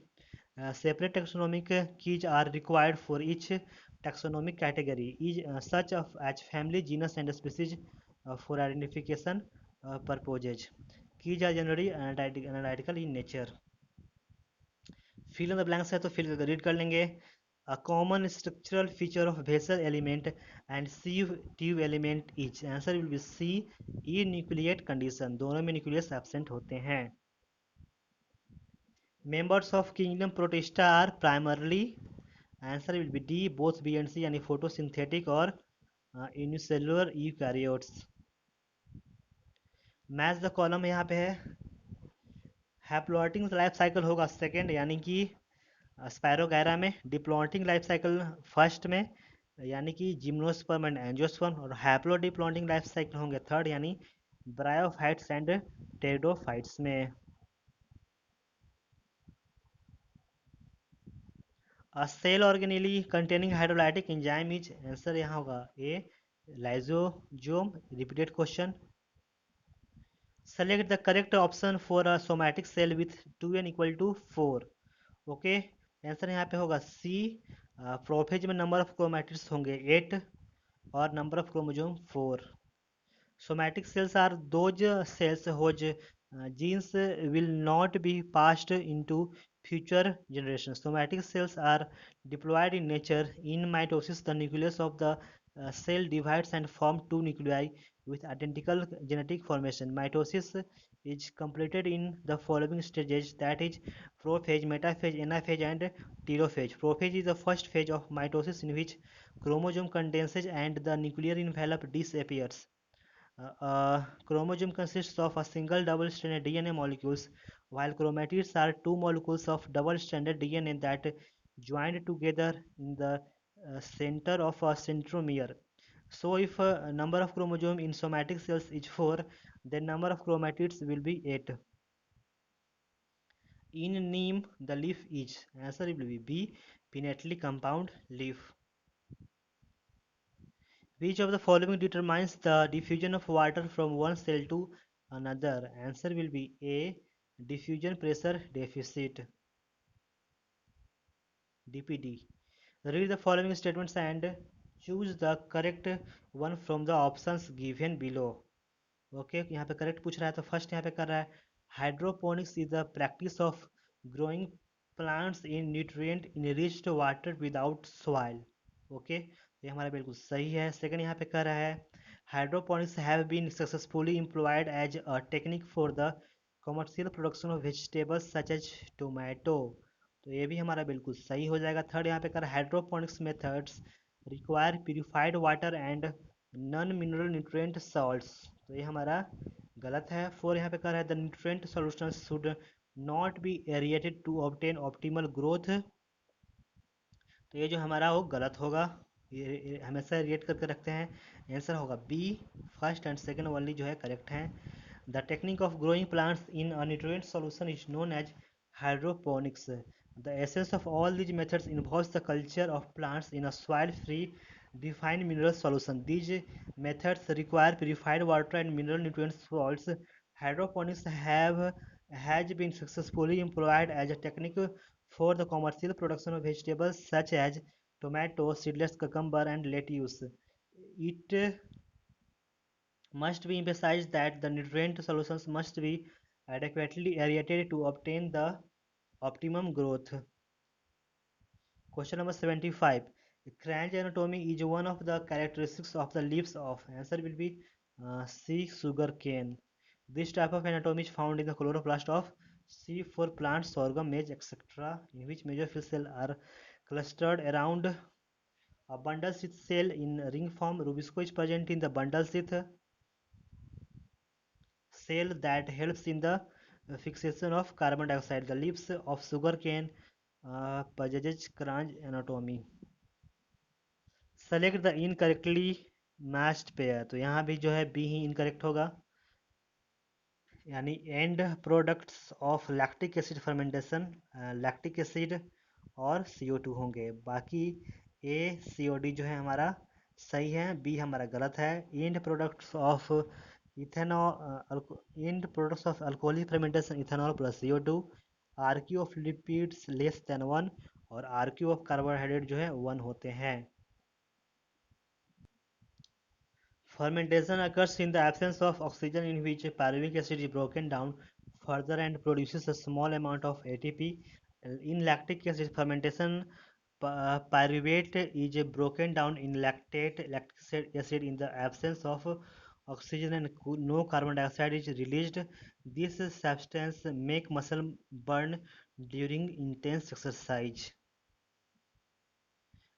Separate taxonomic keys are required for each taxonomic category, such as family, genus, and species for identification purposes. Keys are generally analytical in nature. Fill in the blanks है तो fill read कर लेंगे। A common structural feature of vessel element and sieve tube element is, answer will be C, enucleate condition, दोनों में nucleus absent होते हैं। Members of kingdom Protista are primarily, answer will be D, both B and C, यानी photosynthetic और unicellular eukaryotes। Match the column यहाँ पे है। हैप्लॉटिंग life cycle होगा सेकेंड यानी कि स्पायरोगैरा में, डिप्लॉन्टिंग लाइफ साइकिल फर्स्ट में यानी कि जिम्नोस्पर्म एंड एंजियोस्पर्म, और हैप्लोडिप्लॉन्टिंग लाइफ साइकिल होंगे थर्ड यानी ब्रायोफाइट्स एंड टेरिडोफाइट्स में। A cell organelle containing hydrolytic enzyme is, answer यहाँ होगा ए, Lysosome, repeated question. Select the correct option for a somatic cell with 2n equal to 4. Okay, answer यहाँ पे होगा सी। Prophase में number of chromatids होंगे 8 और number of chromosome 4. Somatic cells are those cells whose genes will not be passed into future generations. Somatic cells are diploid in nature. In mitosis, the nucleus of the cell divides and forms two nuclei with identical genetic formation. Mitosis is completed in the following stages, that is prophase, metaphase, anaphase and telophase. Prophase is the first phase of mitosis in which chromosome condenses and the nuclear envelope disappears. Chromosome consists of a single double-stranded DNA molecules, while chromatids are two molecules of double-stranded DNA that joined together in the center of a centromere. So, if a number of chromosome in somatic cells is 4, then number of chromatids will be 8. In neem, the leaf is, answer will be B, pinnately compound leaf. Which of the following determines the diffusion of water from one cell to another? Answer will be A. Diffusion pressure deficit. DPD. Read the following statements and choose the correct one from the options given below. Okay, यहाँ पे correct पूछ रहा है तो first यहाँ पे कर रहा है hydroponics is the practice of growing plants in nutrient enriched water without soil. Okay, ये हमारा बिल्कुल सही है. सेकंड यहाँ पे कर रहा है hydroponics have been successfully employed as a technique for the commercial production of vegetables such as tomato. तो ये भी हमारा बिल्कुल सही हो जाएगा. थर्ड यहाँ पे कर hydroponics methods require purified water and non mineral nutrient salts. तो ये हमारा गलत है. फोर यहाँ पे कर रहा है the nutrient solution should not be aerated to obtain optimal growth. तो ये जो हमारा वो गलत होगा. ये हमेशा एरिएट करके रखते हैं. आंसर होगा B. First and second only जो है करेक्ट हैं. The technique of growing plants in a nutrient solution is known as hydroponics. The essence of all these methods involves the culture of plants in a soil-free, defined mineral solution. These methods require purified water and mineral nutrient salts. Hydroponics has been successfully employed as a technique for the commercial production of vegetables such as tomato, seedless cucumber, and lettuce. It must be emphasized that the nutrient solutions must be adequately aerated to obtain the optimum growth. Question number 75. Cranch anatomy is one of the characteristics of the leaves of. Answer will be C. Sugar cane. This type of anatomy is found in the chloroplast of C for plants, sorghum, maize, etc., in which major field cells are clustered around a bundle sheath cell in ring form. Rubisco is present in the bundle sheath cell that helps in the fixation of carbon dioxide. The leaves of sugarcane possesses cranch anatomy. Select the incorrectly matched pair. तो यहाँ भी जो है B ही incorrect होगा, यानी and products of lactic acid fermentation lactic acid और CO2 होंगे. बाकी ए COD जो है हमारा सही है. बी हमारा गलत है. And products of ethanol and products of alcoholic fermentation ethanol plus CO2. RQ of lipids less than 1 और RQ ऑफ कार्बोहाइड्रेट जो है 1 होते हैं. Fermentation occurs in the absence of oxygen, in which pyruvic acid is broken down further and produces a small amount of ATP. In lactic acid fermentation, pyruvate is broken down in lactic acid in the absence of oxygen and no carbon dioxide is released. This substance make muscle burn during intense exercise.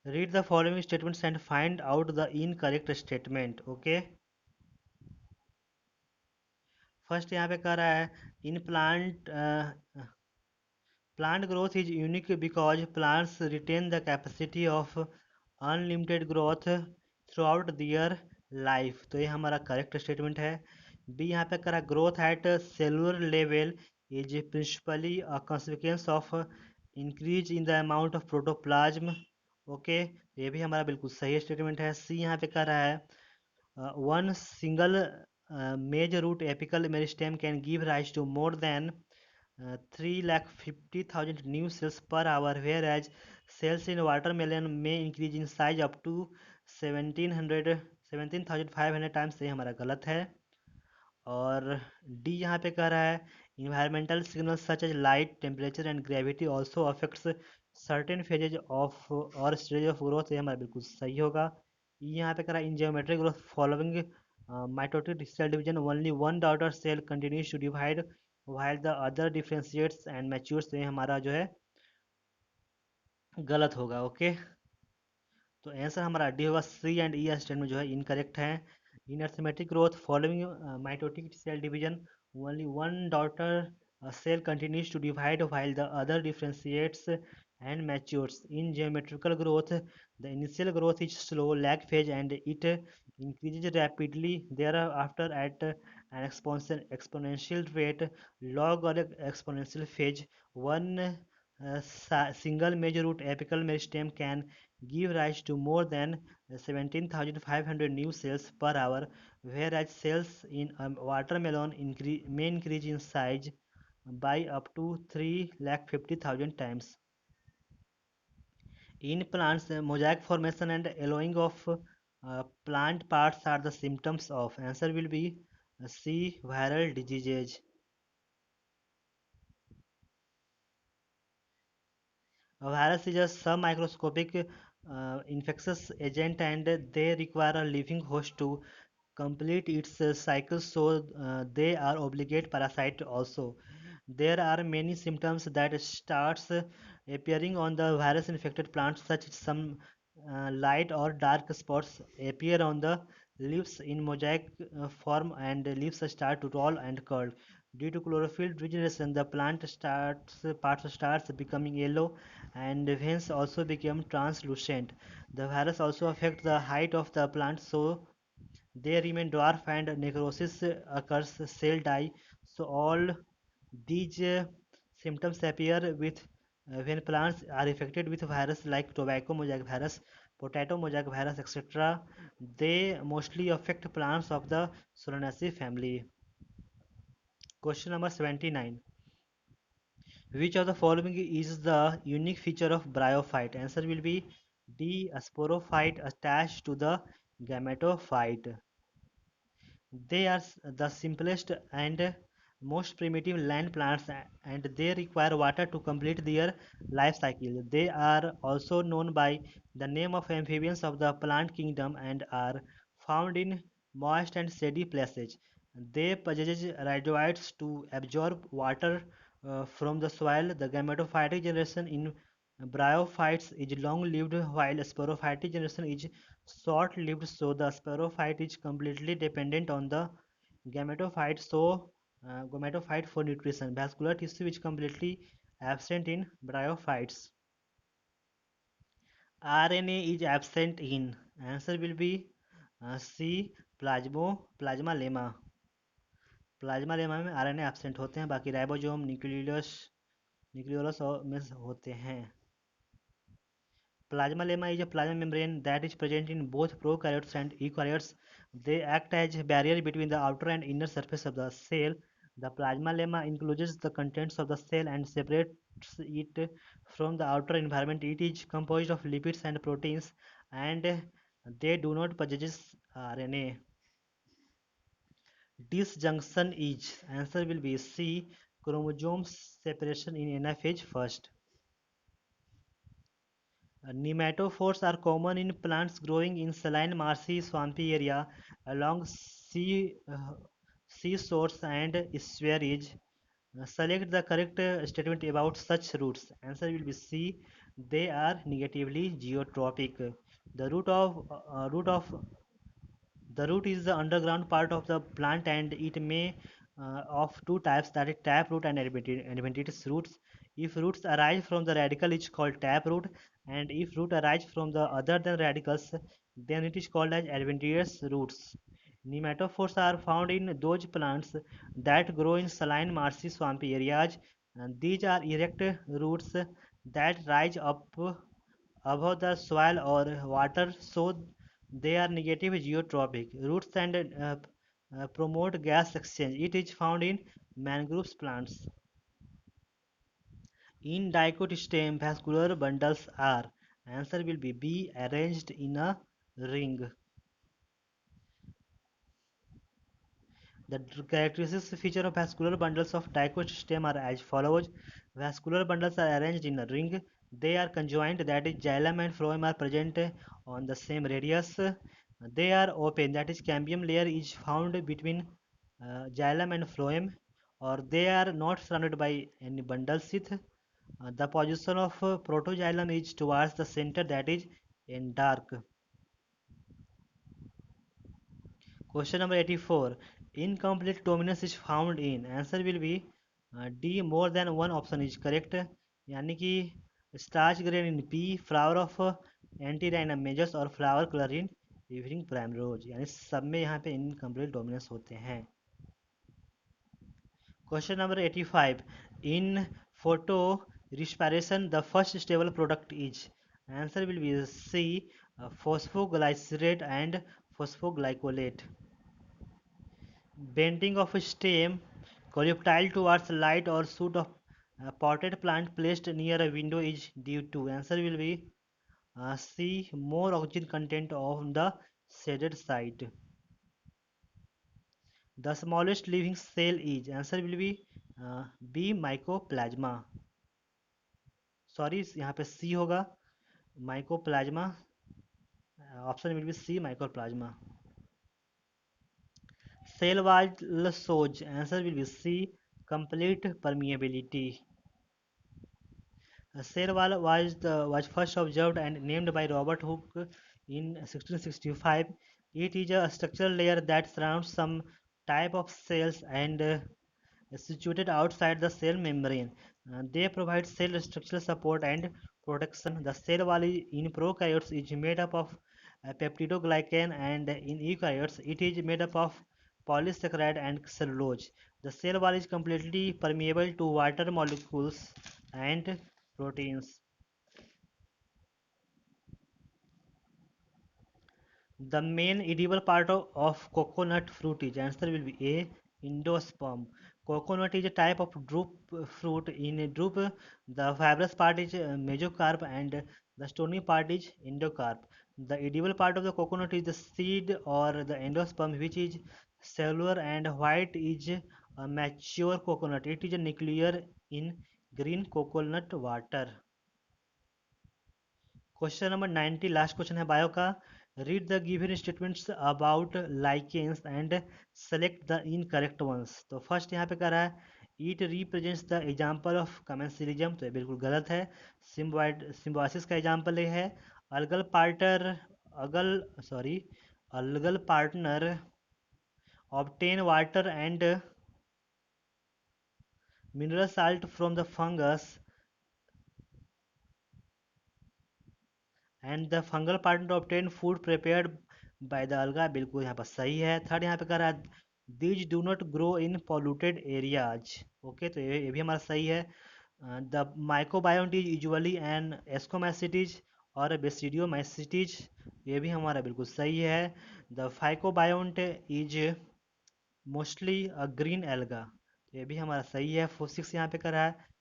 Read the following statements and find out the incorrect statement. Okay. First यहाँ पे कह रहा है in plant growth is unique because plants retain the capacity of unlimited growth throughout their life. तो ये हमारा correct statement है. B यहाँ पे कह रहा है growth at cellular level is principally a consequence of increase in the amount of protoplasm. Okay, ये भी हमारा बिल्कुल सही स्टेटमेंट है. सी यहाँ पे कह रहा है One single major root apical meristem can give rise to more than 350,000 new cells per hour, whereas cells in watermelon may increase in size up to 1700 17,500 times. ये हमारा गलत है। और डी यहाँ पे कह रहा है environmental signals such as light, temperature and gravity also affects certain phases of or stage of growth। ये हमारा बिल्कुल सही होगा। E यहाँ पे कह रहा है in geometric growth following mitotic cell division only one daughter cell continues to divide while the other differentiates and matures। तो ये हमारा जो है गलत होगा। ओके, तो आंसर हमारा डी होगा। सी एंड ई स्टेटमेंट जो है इनकरेक्ट है। In arithmetic growth following mitotic cell division only one daughter cell continues to divide while the other differentiates and matures। In geometrical growth, the initial growth is slow lag phase and it increases rapidly thereafter at an exponential rate log or exponential phase। One single major root apical meristem can give rise to more than 17,500 new cells per hour, whereas cells in a watermelon may increase in size by up to 350,000 times. In plants, mosaic formation and yellowing of plant parts are the symptoms of. Answer will be C. Viral diseases. A virus is a submicroscopic infectious agent and they require a living host to complete its cycle, so they are obligate parasite also. There are many symptoms that starts appearing on the virus infected plants, such as some light or dark spots appear on the leaves in mosaic form and leaves start to roll and curl. Due to chlorophyll regeneration, the plant parts starts becoming yellow and veins also become translucent. The virus also affects the height of the plant, so they remain dwarf and necrosis occurs, cell die. So all these symptoms appear with when plants are affected with virus like tobacco mosaic virus, potato mosaic virus, etc. They mostly affect plants of the Solanaceae family. Question number 79. Which of the following is the unique feature of bryophyte? Answer will be D. A sporophyte attached to the gametophyte. They are the simplest and most primitive land plants and they require water to complete their life cycle. They are also known by the name of amphibians of the plant kingdom and are found in moist and shady places. They possess rhizoids to absorb water from the soil. The gametophytic generation in bryophytes is long-lived while sporophytic generation is short-lived, so the sporophyte is completely dependent on the gametophyte, so gametophyte for nutrition. Vascular tissue is completely absent in bryophytes. RNA is absent in. Answer will be C. Plasma lemma। Plasma lemma में RNA absent होते हैं, बाकी ribosome nucleolus में होते हैं। Plasma lemma is a plasma membrane that is present in both prokaryotes and eukaryotes. They act as a barrier between the outer and inner surface of the cell. The plasma lemma encloses the contents of the cell and separates it from the outer environment. It is composed of lipids and proteins, and they do not possess RNA. Disjunction is. Answer will be C. Chromosome separation in anaphase first. Nematophores are common in plants growing in saline, marshy, swampy area along seashores and estuaries. Select the correct statement about such roots. Answer will be C. They are negatively geotropic. The root is the underground part of the plant and it may of two types, that is tap root and adventitious roots. If roots arise from the radical it is called tap root, and if root arise from the other than radicals then it is called as adventitious roots. Nematophores are found in those plants that grow in saline, marshy, swampy areas, and these are erect roots that rise up above the soil or water, so They are negative geotropic roots and promote gas exchange. It is found in mangroves plants. In dicot stem, vascular bundles are. Answer will be B. Arranged in a ring. The characteristic feature of vascular bundles of dicot stem are as follows. Vascular bundles are arranged in a ring. They are conjoined, that is, xylem and phloem are present on the same radius. They are open, that is, cambium layer is found between xylem and phloem, or they are not surrounded by any bundle sheath. The position of protoxylem is towards the center, that is, in dark. Question number 84. Incomplete dominance is found in. Answer will be D. More than one option is correct. यानी कि starch grain in P, flower of antirrhinum majors और flower color in evening primrose. यानी सब में यहाँ पे incomplete dominance होते हैं. Question number 85. In photo respiration, the first stable product is. Answer will be C. Phosphoglycerate and phosphoglycolate. Bending of a stem coleoptile towards light or shoot of a potted plant placed near a window is due to. Answer will be C. More oxygen content on the shaded side. The smallest living cell is. Answer will be B. Mycoplasma. Sorry यहाँ पे C होगा. Mycoplasma. Option will be C. Mycoplasma. Cell wall shows. Answer will be C. Complete permeability. Cell wall was first observed and named by Robert Hooke in 1665. It is a structural layer that surrounds some type of cells and situated outside the cell membrane. They provide cell structural support and protection. The cell wall in prokaryotes is made up of peptidoglycan, and in eukaryotes it is made up of polysaccharide and cellulose. The cell wall is completely permeable to water molecules and proteins. The main edible part of coconut fruit is. Answer will be A. Endosperm. Coconut is a type of drupe fruit. In a drupe, the fibrous part is mesocarp and the stony part is endocarp. The edible part of the coconut is the seed or the endosperm, which is cellular, and white is a mature coconut. It is a nuclear in green coconut water. Question number 90 last question है bio का. Read the given statements about lichens and select the incorrect ones. तो first यहाँ पे कह रहा है it represents the example of commensalism. तो ये बिल्कुल गलत है. सिम्बायोसिस का एग्जाम्पल ये है. अलगल पार्टर अगल sorry algal partner obtain water and mineral salt from the fungus and the fungal partner obtain food prepared by the अलगा. बिल्कुल यहाँ पर सही है. थर्ड यहाँ पे कह रहा है these do not grow in polluted areas. Okay, तो ये भी हमारा सही है. The mycobiont is usually an ascomycetes और बेसिडियोमाइसिटीज. ये भी हमारा बिल्कुल सही है. The phycobiont is mostly a green alga. ये भी हमारा सही है. 46 यहाँ पे कर रहा है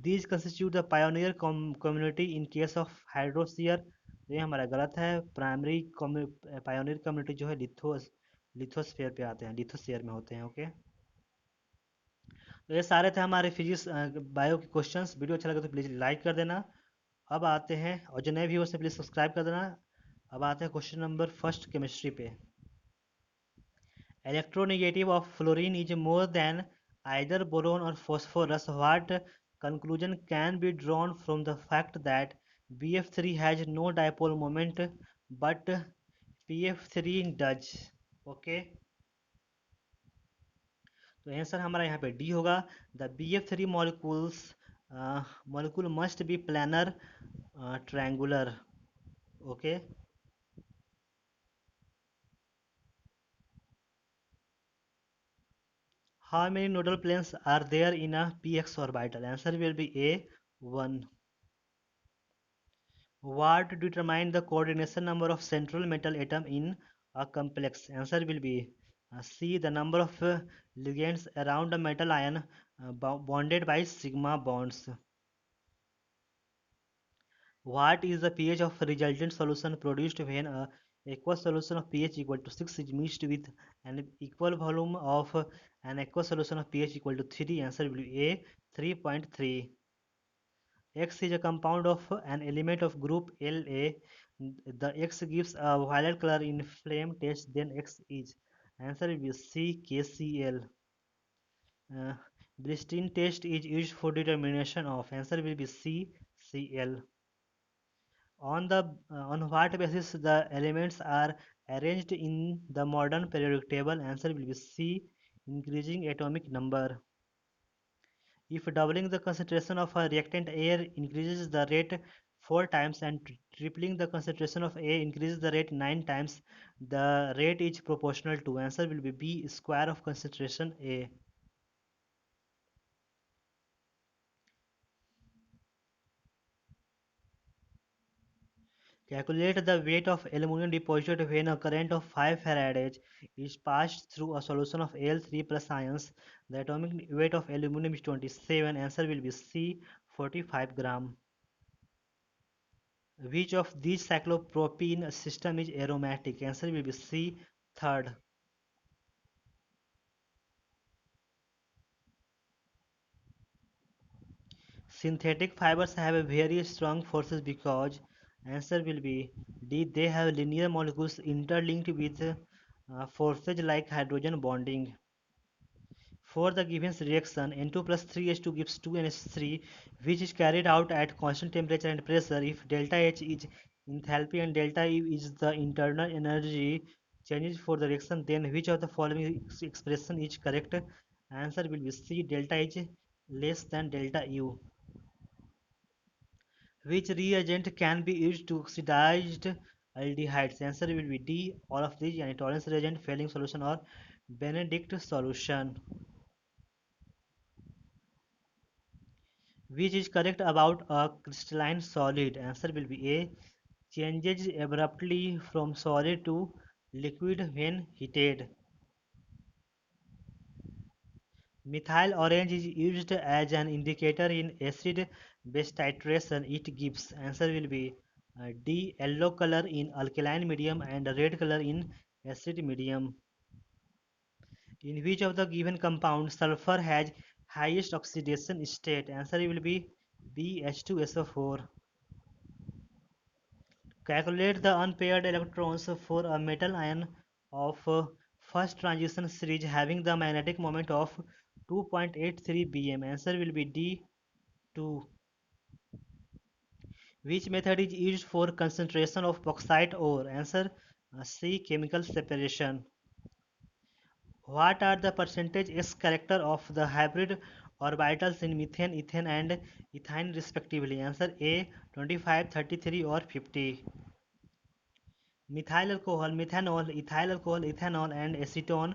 these constitute the pioneer community in case of hydrosere. ये हमारा गलत है. प्राइमरी पायोनियर कम्युनिटी जो है लिथोस्फेयर पे आते हैं, लिथोस्फेयर में होते हैं. ओके, तो ये सारे थे हमारे फिजिक्स बायो के क्वेश्चंस. वीडियो अच्छा लगे तो प्लीज़ लाइक कर देना. अब आते हैं, और जो नए व्यूअर्स हैं प्लीज़ सब्सक्राइब कर देना. अब आते हैं क्वेश्चन नंबर फर्स्ट केमिस्ट्री पे. Electronegative of fluorine is more than either boron or phosphorus. What conclusion can be drawn from the fact that BF3 has no dipole moment but PF3 does? Okay, तो answer हमारा यहाँ पे D होगा. The BF3 molecule must be planar triangular. Okay. How many nodal planes are there in a px orbital? Answer will be A, 1. What determine the coordination number of central metal atom in a complex? Answer will be C. The number of ligands around a metal ion bonded by sigma bonds. What is the pH of resultant solution produced when a aqueous solution of pH equal to 6 is mixed with an equal volume of an aqueous solution of pH equal to 3? Answer will be A. 3.3. X is a compound of an element of group La. The X gives a violet color in flame test, then X is. Answer will be C. KCl. Uh, Bristine test is used for determination of. Answer will be C. Cl. On what basis the elements are arranged in the modern periodic table? Answer will be C. Increasing atomic number. If doubling the concentration of a reactant air increases the rate 4 times and tripling the concentration of A increases the rate 9 times, the rate is proportional to. Answer will be B. Square of concentration A. Calculate the weight of aluminum deposited when a current of 5 farads is passed through a solution of Al3 plus ions. The atomic weight of aluminum is 27. Answer will be C. 45 gram. Which of these cyclopropene system is aromatic? Answer will be C. Third. Synthetic fibers have a very strong forces because answer will be D. They have linear molecules interlinked with forces like hydrogen bonding. For the given reaction, N2 plus 3H2 gives 2NH3, which is carried out at constant temperature and pressure. If delta H is enthalpy and delta E is the internal energy changes for the reaction, then which of the following expression is correct? Answer will be C. Delta H less than delta U. Which reagent can be used to oxidize aldehydes? Answer will be D. All of these: yani tolerance reagent, failing solution, or Benedict solution. Which is correct about a crystalline solid? Answer will be A. Changes abruptly from solid to liquid when heated. Methyl orange is used as an indicator in acid base titration. It gives. Answer will be D. Yellow color in alkaline medium and red color in acid medium. In which of the given compounds sulfur has highest oxidation state? Answer will be B. H2SO4. Calculate the unpaired electrons for a metal ion of first transition series having the magnetic moment of 2.83 bm. Answer will be D. 2. Which method is used for concentration of bauxite ore? Answer C. Chemical separation. What are the percentage S character of the hybrid orbitals in methane, ethane and ethine respectively? Answer A. 25, 33 or 50. Methyl alcohol, methanol, ethyl alcohol, ethanol, and acetone,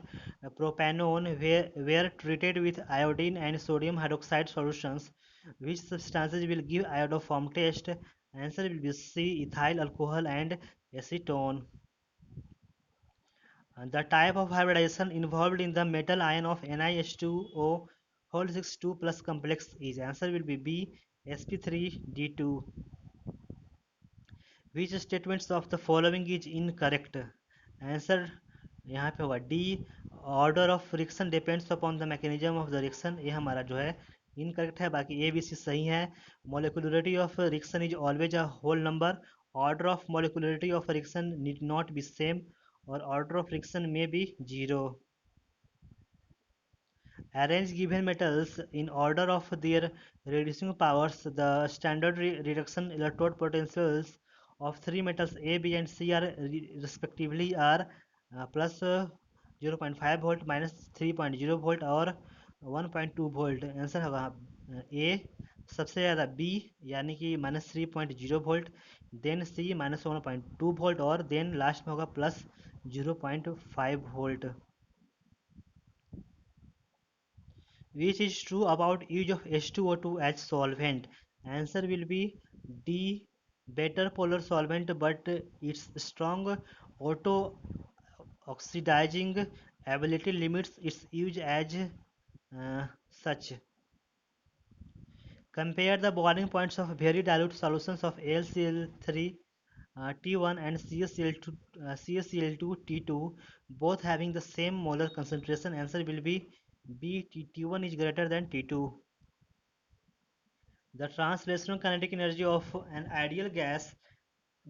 propanone were treated with iodine and sodium hydroxide solutions. Which substances will give iodoform test? Answer will be C. Ethyl alcohol and acetone. The type of hybridization involved in the metal ion of NiH2O whole 6 2 plus complex is. Answer will be B. sp3d2. Which statements of the following is incorrect? Answer यहाँ पे होगा D. Order of reaction depends upon the mechanism of the reaction. ये हमारा जो है incorrect है. बाकी A B C सही है. Molecularity of reaction is always a whole number. Order of molecularity of reaction need not be same और order of reaction may be zero. Arrange given metals in order of their reducing powers. The standard reduction electrode potentials of three metals A, B, and C are respectively are plus 0.5 volt, minus 3.0 volt और 1.2 volt. Answer होगा A सबसे ज़्यादा, B यानी कि minus 3.0 volt, then C minus 1.2 volt और then last में होगा plus 0.5 volt. Which is true about use of H2O2 as solvent? Answer will be D. better polar solvent, but its strong auto oxidizing ability limits its use as such. Compare the boiling points of very dilute solutions of AlCl3 T1 and CaCl2 T2, both having the same molar concentration. Answer will be B. T1 is greater than T2. The translational kinetic energy of an ideal gas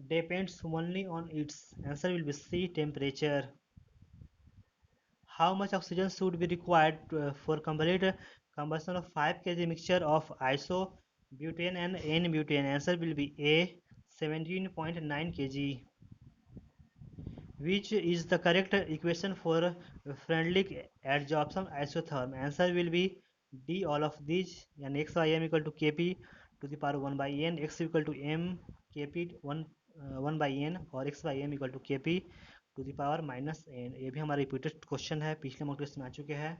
depends only on its. Answer will be C. Temperature. How much oxygen should be required for complete combustion of 5 kg mixture of isobutane and N-butane? Answer will be A. 17.9 kg. Which is the correct equation for Freundlich adsorption isotherm? Answer will be D. All of these, and x by m equal to kp to the power 1 by n, x equal to m kp 1 by n, और x by m equal to kp to the power minus N. ये भी हमारा repeated question है, पिछले mock test में आ चुके हैं.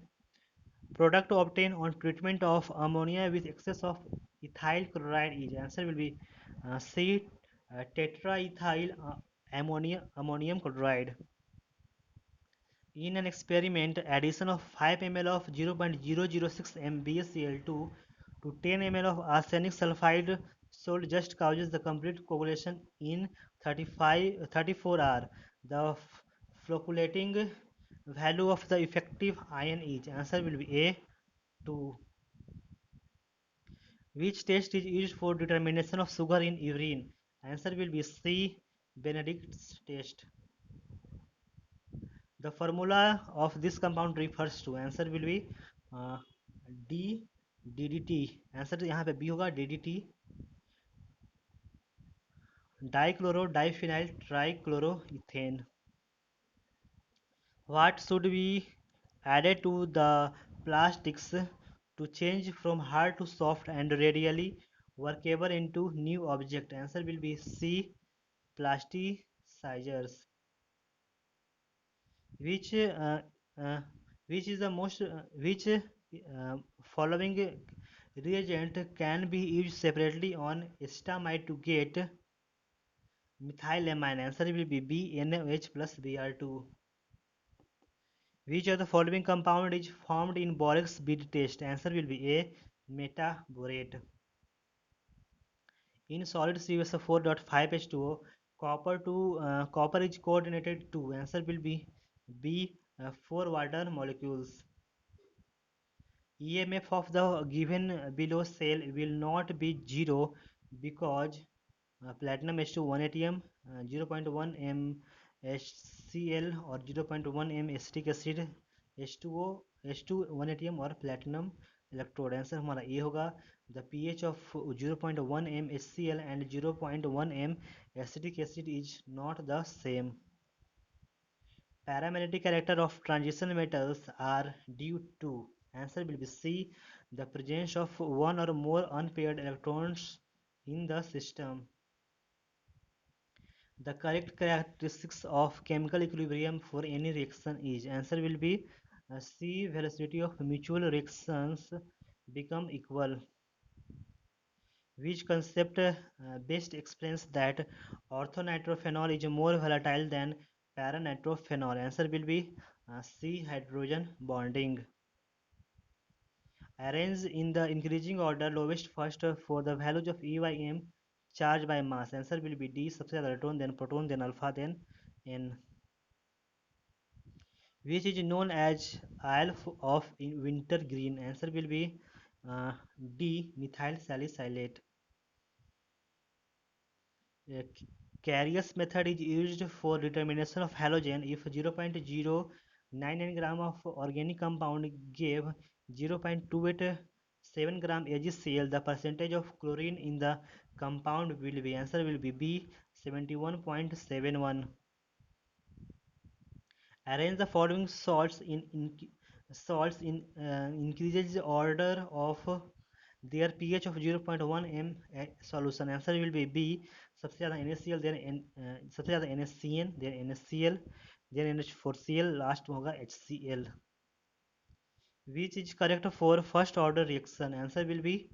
Product obtain on treatment of ammonia with excess of ethyl chloride is. Answer will be C. Tetra ethyl ammonium chloride. In an experiment, addition of 5 ml of 0.006 MbCl2 to 10 ml of arsenic sulfide salt just causes the complete coagulation in 34 hours. The flocculating value of the effective ion is. Answer will be A. 2. Which test is used for determination of sugar in urine? Answer will be C. Benedict's test. The formula of this compound refers to. Answer will be uh, D. DDT. Answer यहाँ पे B होगा DDT. Dichlorodiphenyltrichloroethane. What should be added to the plastics to change from hard to soft and radially workable into new object? Answer will be C. Plasticizers. Which uh, which is the most which following reagent can be used separately on stamide to get methylamine? Answer will be B. NaOH plus Br2. Which of the following compound is formed in borax bead test? Answer will be A. Metaborate. In solid CuSO4.5H2O, copper is coordinated to. Answer will be B. 4 water molecules. EMF of the given below cell will not be zero because platinum H2 1 atm, 0.1 m HCl or 0.1 m acetic acid, H2O H2 1 atm और platinum electrode. Answer हमारा ये होगा. The pH of 0.1 m HCl and 0.1 m acetic acid is not the same. Paramagnetic character of transition metals are due to. Answer will be C. The presence of one or more unpaired electrons in the system. The correct characteristics of chemical equilibrium for any reaction is. Answer will be C. Velocity of mutual reactions become equal. Which concept best explains that orthonitrophenol is more volatile than paranitrophenol? Answer will be C. Hydrogen bonding. Arrange in the increasing order lowest first for the values of E by M charge by mass. Answer will be D. सबसे ज़्यादा electron, then proton, then alpha, then N. Which is known as Isle of Wintergreen? Answer will be D. Methyl salicylate. Uh, Carius method is used for determination of halogen if 0.099 gram of organic compound gave 0.287 gram AgCl. The percentage of chlorine in the compound will be. Answer will be B. 71.71. Arrange the following salts in increases order of their pH of 0.1 m solution. Answer will be B. सबसे ज़्यादा NaCl, सबसे ज़्यादा NaCN, then NaCl, then NH4Cl, last में होगा HCl. Which is correct for first order reaction? Answer will be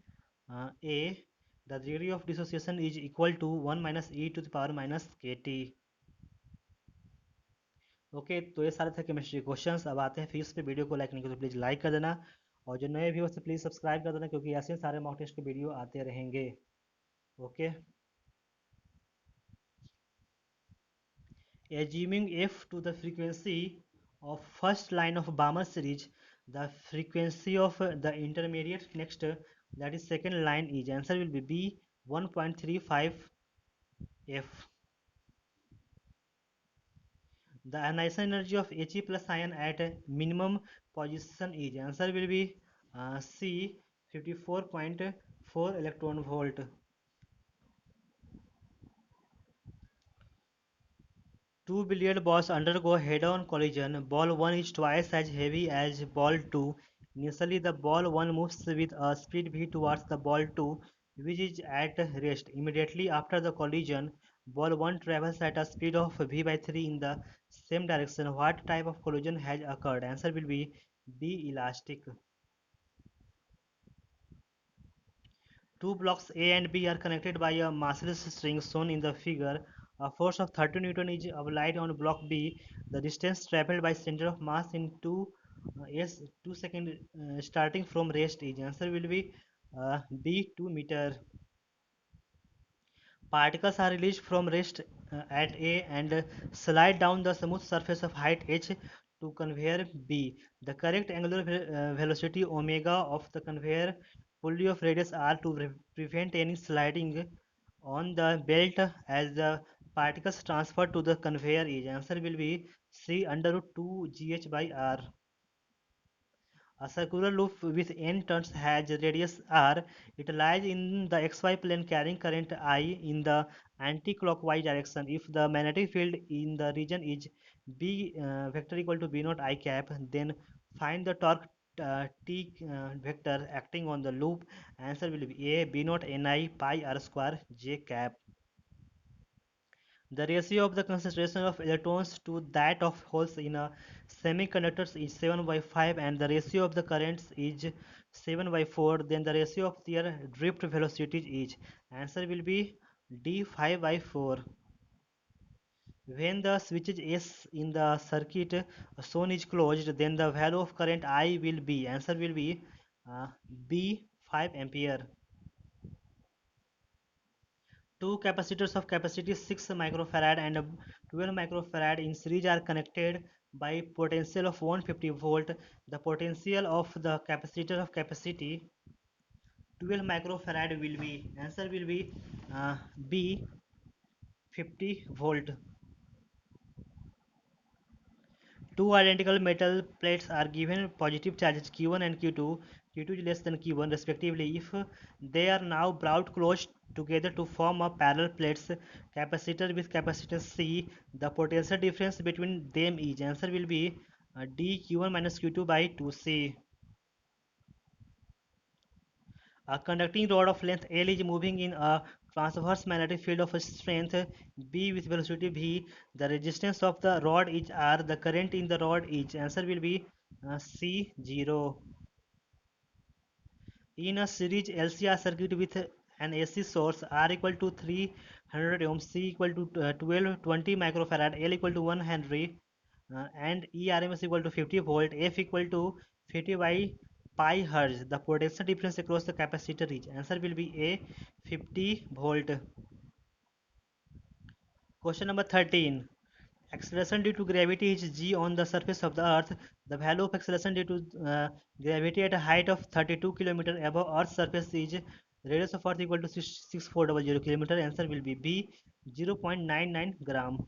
A. The degree of dissociation is equal to 1 minus e to the power minus kt. Okay, तो ये सारे थे chemistry questions. अब आते हैं fees पे। वीडियो को like नहीं करो तो प्लीज़ लाइक कर देना, और जो नए व्यूअर्स से प्लीज़ सब्सक्राइब कर देना, क्योंकि ऐसे सारे मॉक टेस्ट के वीडियो आते रहेंगे। Okay, assuming f to the frequency of first line of Balmer series, the frequency of the intermediate next, that is second line, is answer will be B 1.35 f. The ionization energy of He plus ion at minimum position is answer will be C 54.4 electron volt. Two billiard balls undergo head-on collision. Ball 1 is twice as heavy as ball 2. Initially, the ball 1 moves with a speed v towards the ball 2, which is at rest. Immediately after the collision, ball 1 travels at a speed of v by 3 in the same direction. What type of collision has occurred? Answer will be B. Elastic. Two blocks A and B are connected by a massless string shown in the figure. A force of 30 Newton is applied on block B. The distance traveled by center of mass in 2 seconds starting from rest is answer will be B 2 meter. Particles are released from rest at A and slide down the smooth surface of height h to conveyor B. The correct angular velocity omega of the conveyor pulley of radius r to prevent any sliding on the belt as the particles transferred to the conveyor is answer will be C under root 2 gh by r. A circular loop with n turns has radius r. It lies in the xy plane carrying current I in the anti-clockwise direction. If the magnetic field in the region is B vector equal to B naught I cap, then find the torque T vector acting on the loop. Answer will be A B naught Ni pi r square J cap. The ratio of the concentration of electrons to that of holes in a semiconductor is 7 by 5, and the ratio of the currents is 7 by 4. Then the ratio of their drift velocities is answer will be D 5 by 4. When the switch S in the circuit shown is closed, then the value of current I will be answer will be B 5 ampere. Two capacitors of capacity 6 microfarad and 12 microfarad in series are connected by potential of 150 volt. The potential of the capacitor of capacity 12 microfarad will be answer will be B 50 volt. Two identical metal plates are given positive charges Q1 and Q2. Q2 is less than Q1 respectively. If they are now brought close together to form a parallel plates capacitor with capacitance C, the potential difference between them is answer will be D Q1 minus Q2 by 2C. A conducting rod of length L is moving in a transverse magnetic field of strength B with velocity V. The resistance of the rod is R. The current in the rod is answer will be C0. In a series LCR circuit with an AC source R equal to 300 ohm, C equal to 1220 microfarad, L equal to 1 Henry, and ERMS equal to 50 volt, F equal to 50 by pi hertz. The potential difference across the capacitor is answer will be A 50 volt. Question number 13. Acceleration due to gravity is g on the surface of the earth. The value of acceleration due to gravity at a height of 32 km above earth's surface is radius of earth equal to 6400 km. Answer will be B 0.99 gram.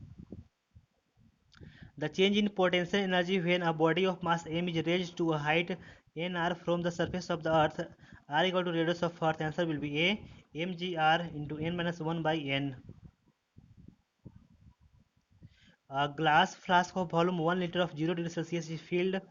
The change in potential energy when a body of mass m is raised to a height nr from the surface of the earth r equal to radius of earth. Answer will be A mgr into n minus 1 by n. A glass flask of volume 1 liter of 0 degree Celsius is filled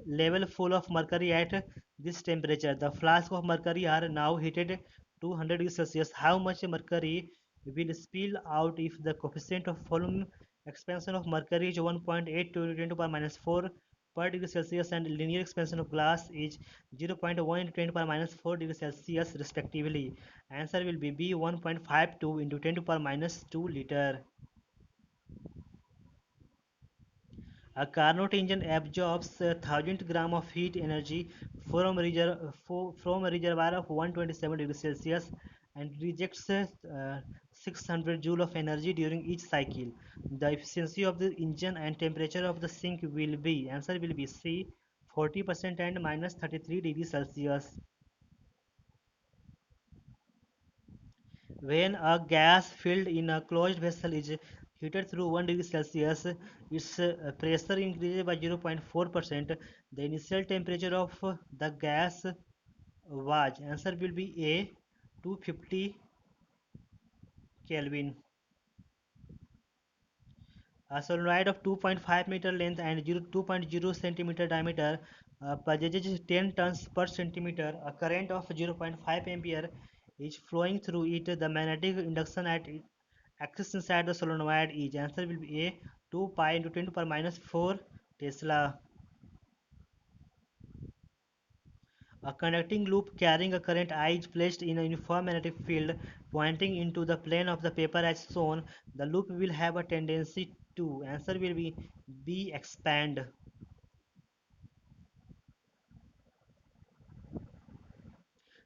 level full of mercury at this temperature. The flask of mercury are now heated to 100 degrees Celsius. How much mercury will spill out if the coefficient of volume expansion of mercury is 1.8 to 10 to the power minus 4 per degree Celsius and linear expansion of glass is 0.1 into 10 to the power minus 4 degree Celsius respectively. Answer will be B 1.52 into 10 to the power minus 2 liter. A Carnot engine absorbs 1000 gram of heat energy from a reservoir of 127 degrees Celsius and rejects 600 joule of energy during each cycle. The efficiency of the engine and temperature of the sink will be, answer will be C, 40% and minus 33 degrees Celsius. When a gas filled in a closed vessel is heated through 1 degree Celsius, its pressure increases by 0.4%. The initial temperature of the gas was, answer will be A, 250 Kelvin. A solenoid of 2.5 meter length and 2.0 centimeter diameter possesses 10 tons per centimeter. A current of 0.5 ampere is flowing through it. The magnetic induction at axis inside the solenoid is, answer will be A, 2 pi into 10 to the power minus 4 Tesla. A conducting loop carrying a current I is placed in a uniform magnetic field pointing into the plane of the paper as shown. The loop will have a tendency to, answer will be B, expand.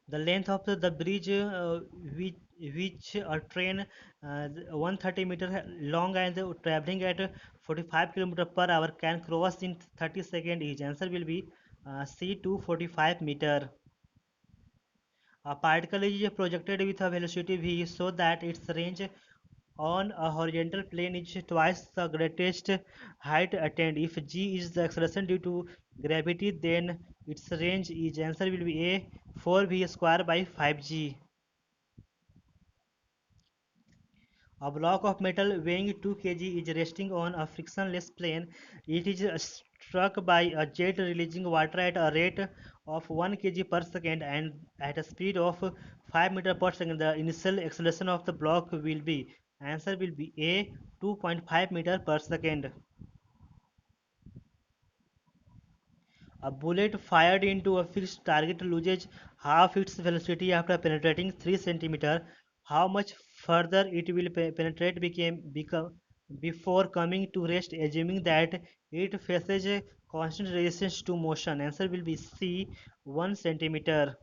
The length of the bridge which a train 130 meter long and traveling at 45 km per hour can cross in 30 seconds. Each answer will be C, 245 meter. A particle is projected with a velocity v so that its range on a horizontal plane is twice the greatest height attained. If g is the acceleration due to gravity, then its range is, answer will be A, 4v square by 5g. A block of metal weighing 2 kg is resting on a frictionless plane. It is struck by a jet releasing water at a rate of 1 kg per second and at a speed of 5 meter per second. The initial acceleration of the block will be, answer will be A, 2.5 meter per second. A bullet fired into a fixed target loses half its velocity after penetrating 3 centimeter. How much further it will penetrate before coming to rest, assuming that it faces a constant resistance to motion? Answer will be C, 1 centimeter.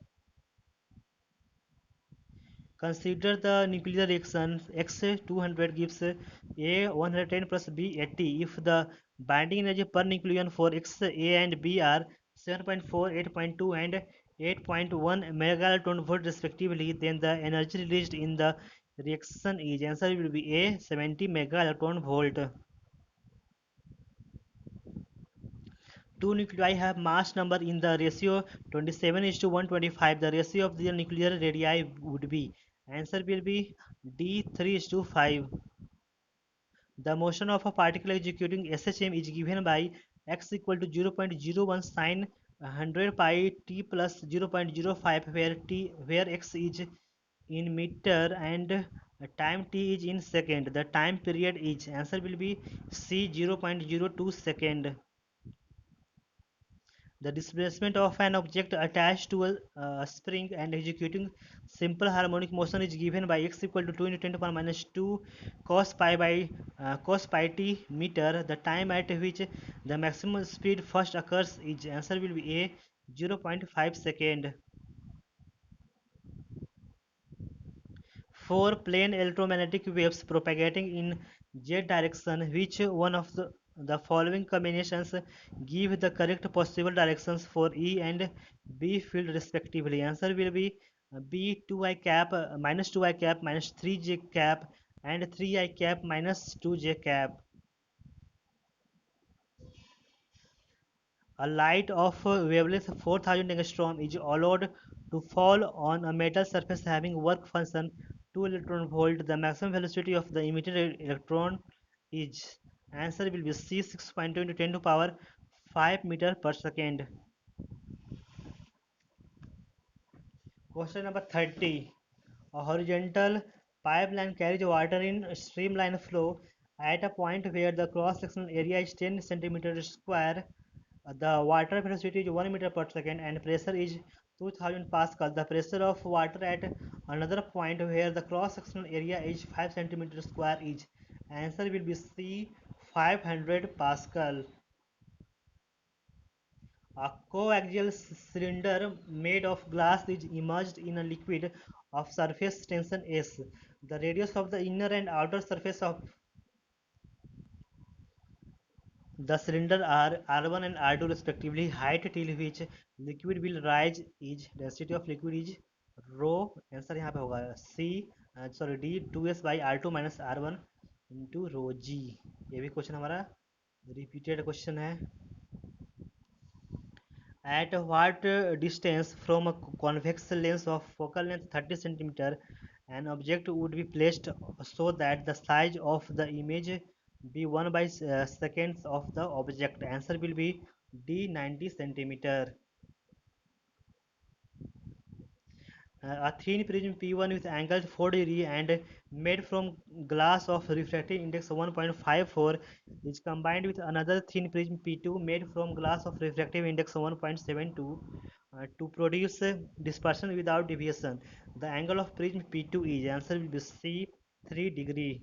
Consider the nuclear reaction X200 gives A 110 plus B 80. If the binding energy per nucleon for X, A and B are 7.4, 8.2 and 8.1 megaelectron volt respectively, then the energy released in the reaction is, answer will be A, 70 megaelectron volt. Two nuclei have mass number in the ratio 27 is to 125. The ratio of the nuclear radii would be, answer will be D, 3 is to 5. The motion of a particle executing SHM is given by x equal to 0.01 sine 100 pi t plus 0.05 where x is in meter and time t is in second. The time period is, answer will be C, 0.02 second. The displacement of an object attached to a spring and executing simple harmonic motion is given by x equal to 2 into 10 to the power minus 2 cos pi t meter. The time at which the maximum speed first occurs is, answer will be A, 0.5 second. For plane electromagnetic waves propagating in z direction, which one of the following combinations give the correct possible directions for E and B field respectively? Answer will be B, 2i cap minus 2i cap minus 3j cap and 3i cap minus 2j cap. A light of wavelength 4000 angstrom is allowed to fall on a metal surface having work function 2 electron volt. The maximum velocity of the emitted electron is, answer will be C, 6.2 into 10 to power 5 meter per second. Question number 30. A horizontal pipeline carries water in streamline flow at a point where the cross sectional area is 10 centimeters square. The water velocity is 1 meter per second and pressure is 2000 pascal. The pressure of water at another point where the cross sectional area is 5 centimeter square is. Answer will be C, 500 pascal. A coaxial cylinder made of glass is immersed in a liquid of surface tension S. The radius of the inner and outer surface of the cylinder are R1 and R2 respectively. Height till which liquid will rise is density of liquid is rho. Answer यहाँ पे होगा C, sorry D, 2S by R2 minus R1 into rho G. ये भी question हमारा repeated question है. At what distance from a convex lens of focal length 30 centimeter an object would be placed so that the size of the image be 1 by seconds of the object? Answer will be D, 90 centimeter. A thin prism P1 with angle 4 degree and made from glass of refractive index 1.54 is combined with another thin prism P2 made from glass of refractive index 1.72 to produce dispersion without deviation. The angle of prism P2 is, answer will be C, 3 degree.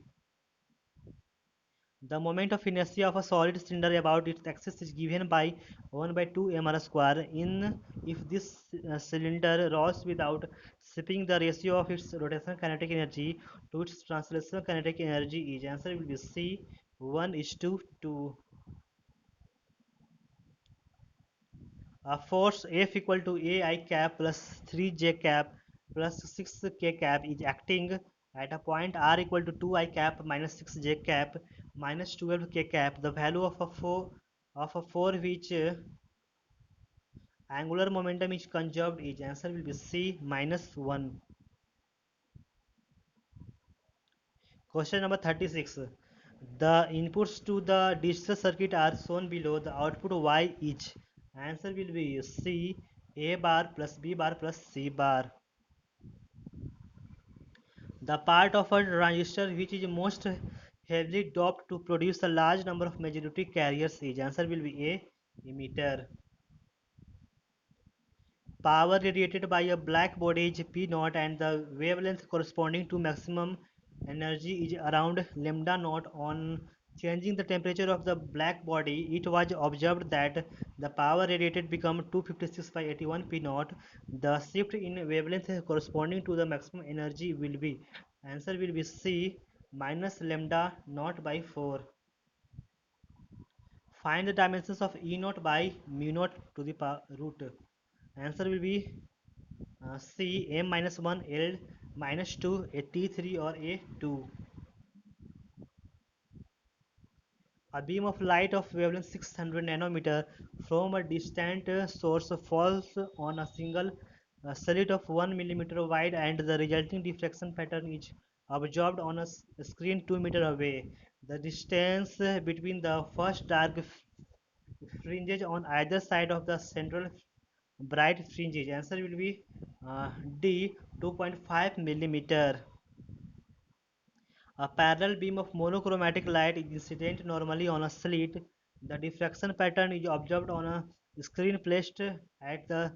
The moment of inertia of a solid cylinder about its axis is given by 1 by 2 mr square. In if this cylinder rolls without shipping, the ratio of its rotational kinetic energy to its translational kinetic energy is, answer will be C, 1 is to 2. A force F equal to AI cap plus 3J cap plus 6K cap is acting at a point R equal to 2I cap minus 6J cap minus 12K cap. The value of a 4 which angular momentum is conserved is, answer will be C, minus 1. Question number 36. The inputs to the digital circuit are shown below. The output Y is, answer will be C, A bar plus B bar plus C bar. The part of a transistor which is most heavily doped to produce a large number of majority carriers is, answer will be A, emitter. Power radiated by a black body is P naught and the wavelength corresponding to maximum energy is around lambda naught. On changing the temperature of the black body, it was observed that the power radiated become 256 by 81 P naught. The shift in wavelength corresponding to the maximum energy will be, answer will be C, minus lambda naught by 4. Find the dimensions of E naught by mu naught to the root. Answer will be C, M minus 1, L minus 2, a T3 or a 2. A beam of light of wavelength 600 nanometer from a distant source falls on a single slit of 1 millimeter wide and the resulting diffraction pattern is observed on a screen 2 meter away. The distance between the first dark fringes on either side of the central bright fringes, answer will be D, 2.5 millimeter. A parallel beam of monochromatic light is incident normally on a slit. The diffraction pattern is observed on a screen placed at the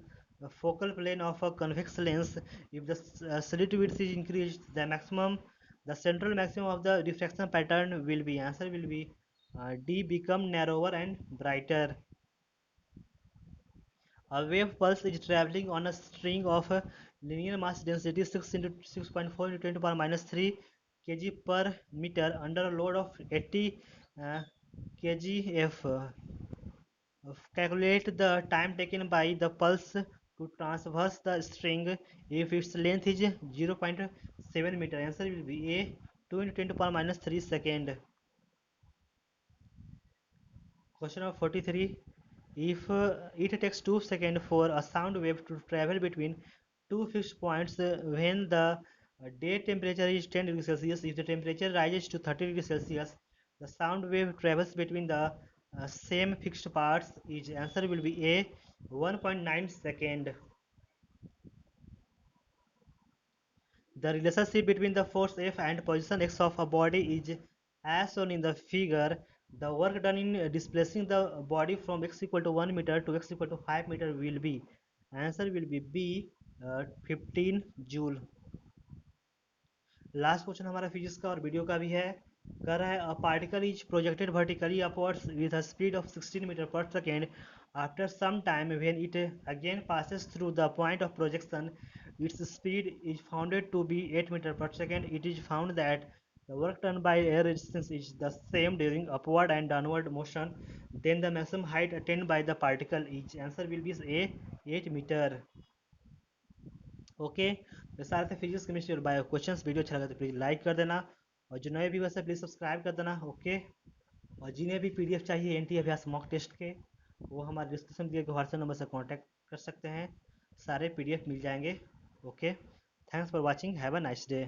focal plane of a convex lens. If the slit width is increased, the central maximum of the diffraction pattern will be, answer will be D, become narrower and brighter. A wave pulse is traveling on a string of linear mass density 6 into 6.4 into 10 to the power minus 3 kg per meter under a load of 80 uh, kgf. Calculate the time taken by the pulse to traverse the string if its length is 0.7 meter. Answer will be A, 2 into 10 to the power minus 3 second. Question number 43. If it takes 2 seconds for a sound wave to travel between two fixed points when the day temperature is 10 degrees Celsius, if the temperature rises to 30 degrees Celsius, the sound wave travels between the same fixed parts. Its answer will be A, 1.9 second. The relationship between the force F and position x of a body is as shown in the figure. The work done in displacing the body from x equal to 1 meter to x equal to 5 meter will be, answer will be B, 15 joule. Last question हमारा physics का और video का भी है, कर रहा है a particle is projected vertically upwards with a speed of 16 metre per second after some time when it again passes through the point of projection its speed is found to be 8 meter per second. It is found that the work done by air resistance is the same during upward and downward motion. Then the maximum height attained by the particle is, answer will be A, 8 meter. Okay, तो सारे थे physics chemistry और bio questions. Video अच्छा लगा तो please like कर देना, और जो नए व्यूअर्स है प्लीज़ सब्सक्राइब कर देना। ओके, और जिन्हें भी पीडीएफ चाहिए एनटी अभ्यास मॉक टेस्ट के, वो हमारे डिस्क्रिप्शन दिए गए व्हाट्सएप नंबर से कांटेक्ट कर सकते हैं, सारे पीडीएफ मिल जाएंगे। Okay, thanks for watching, have a nice day.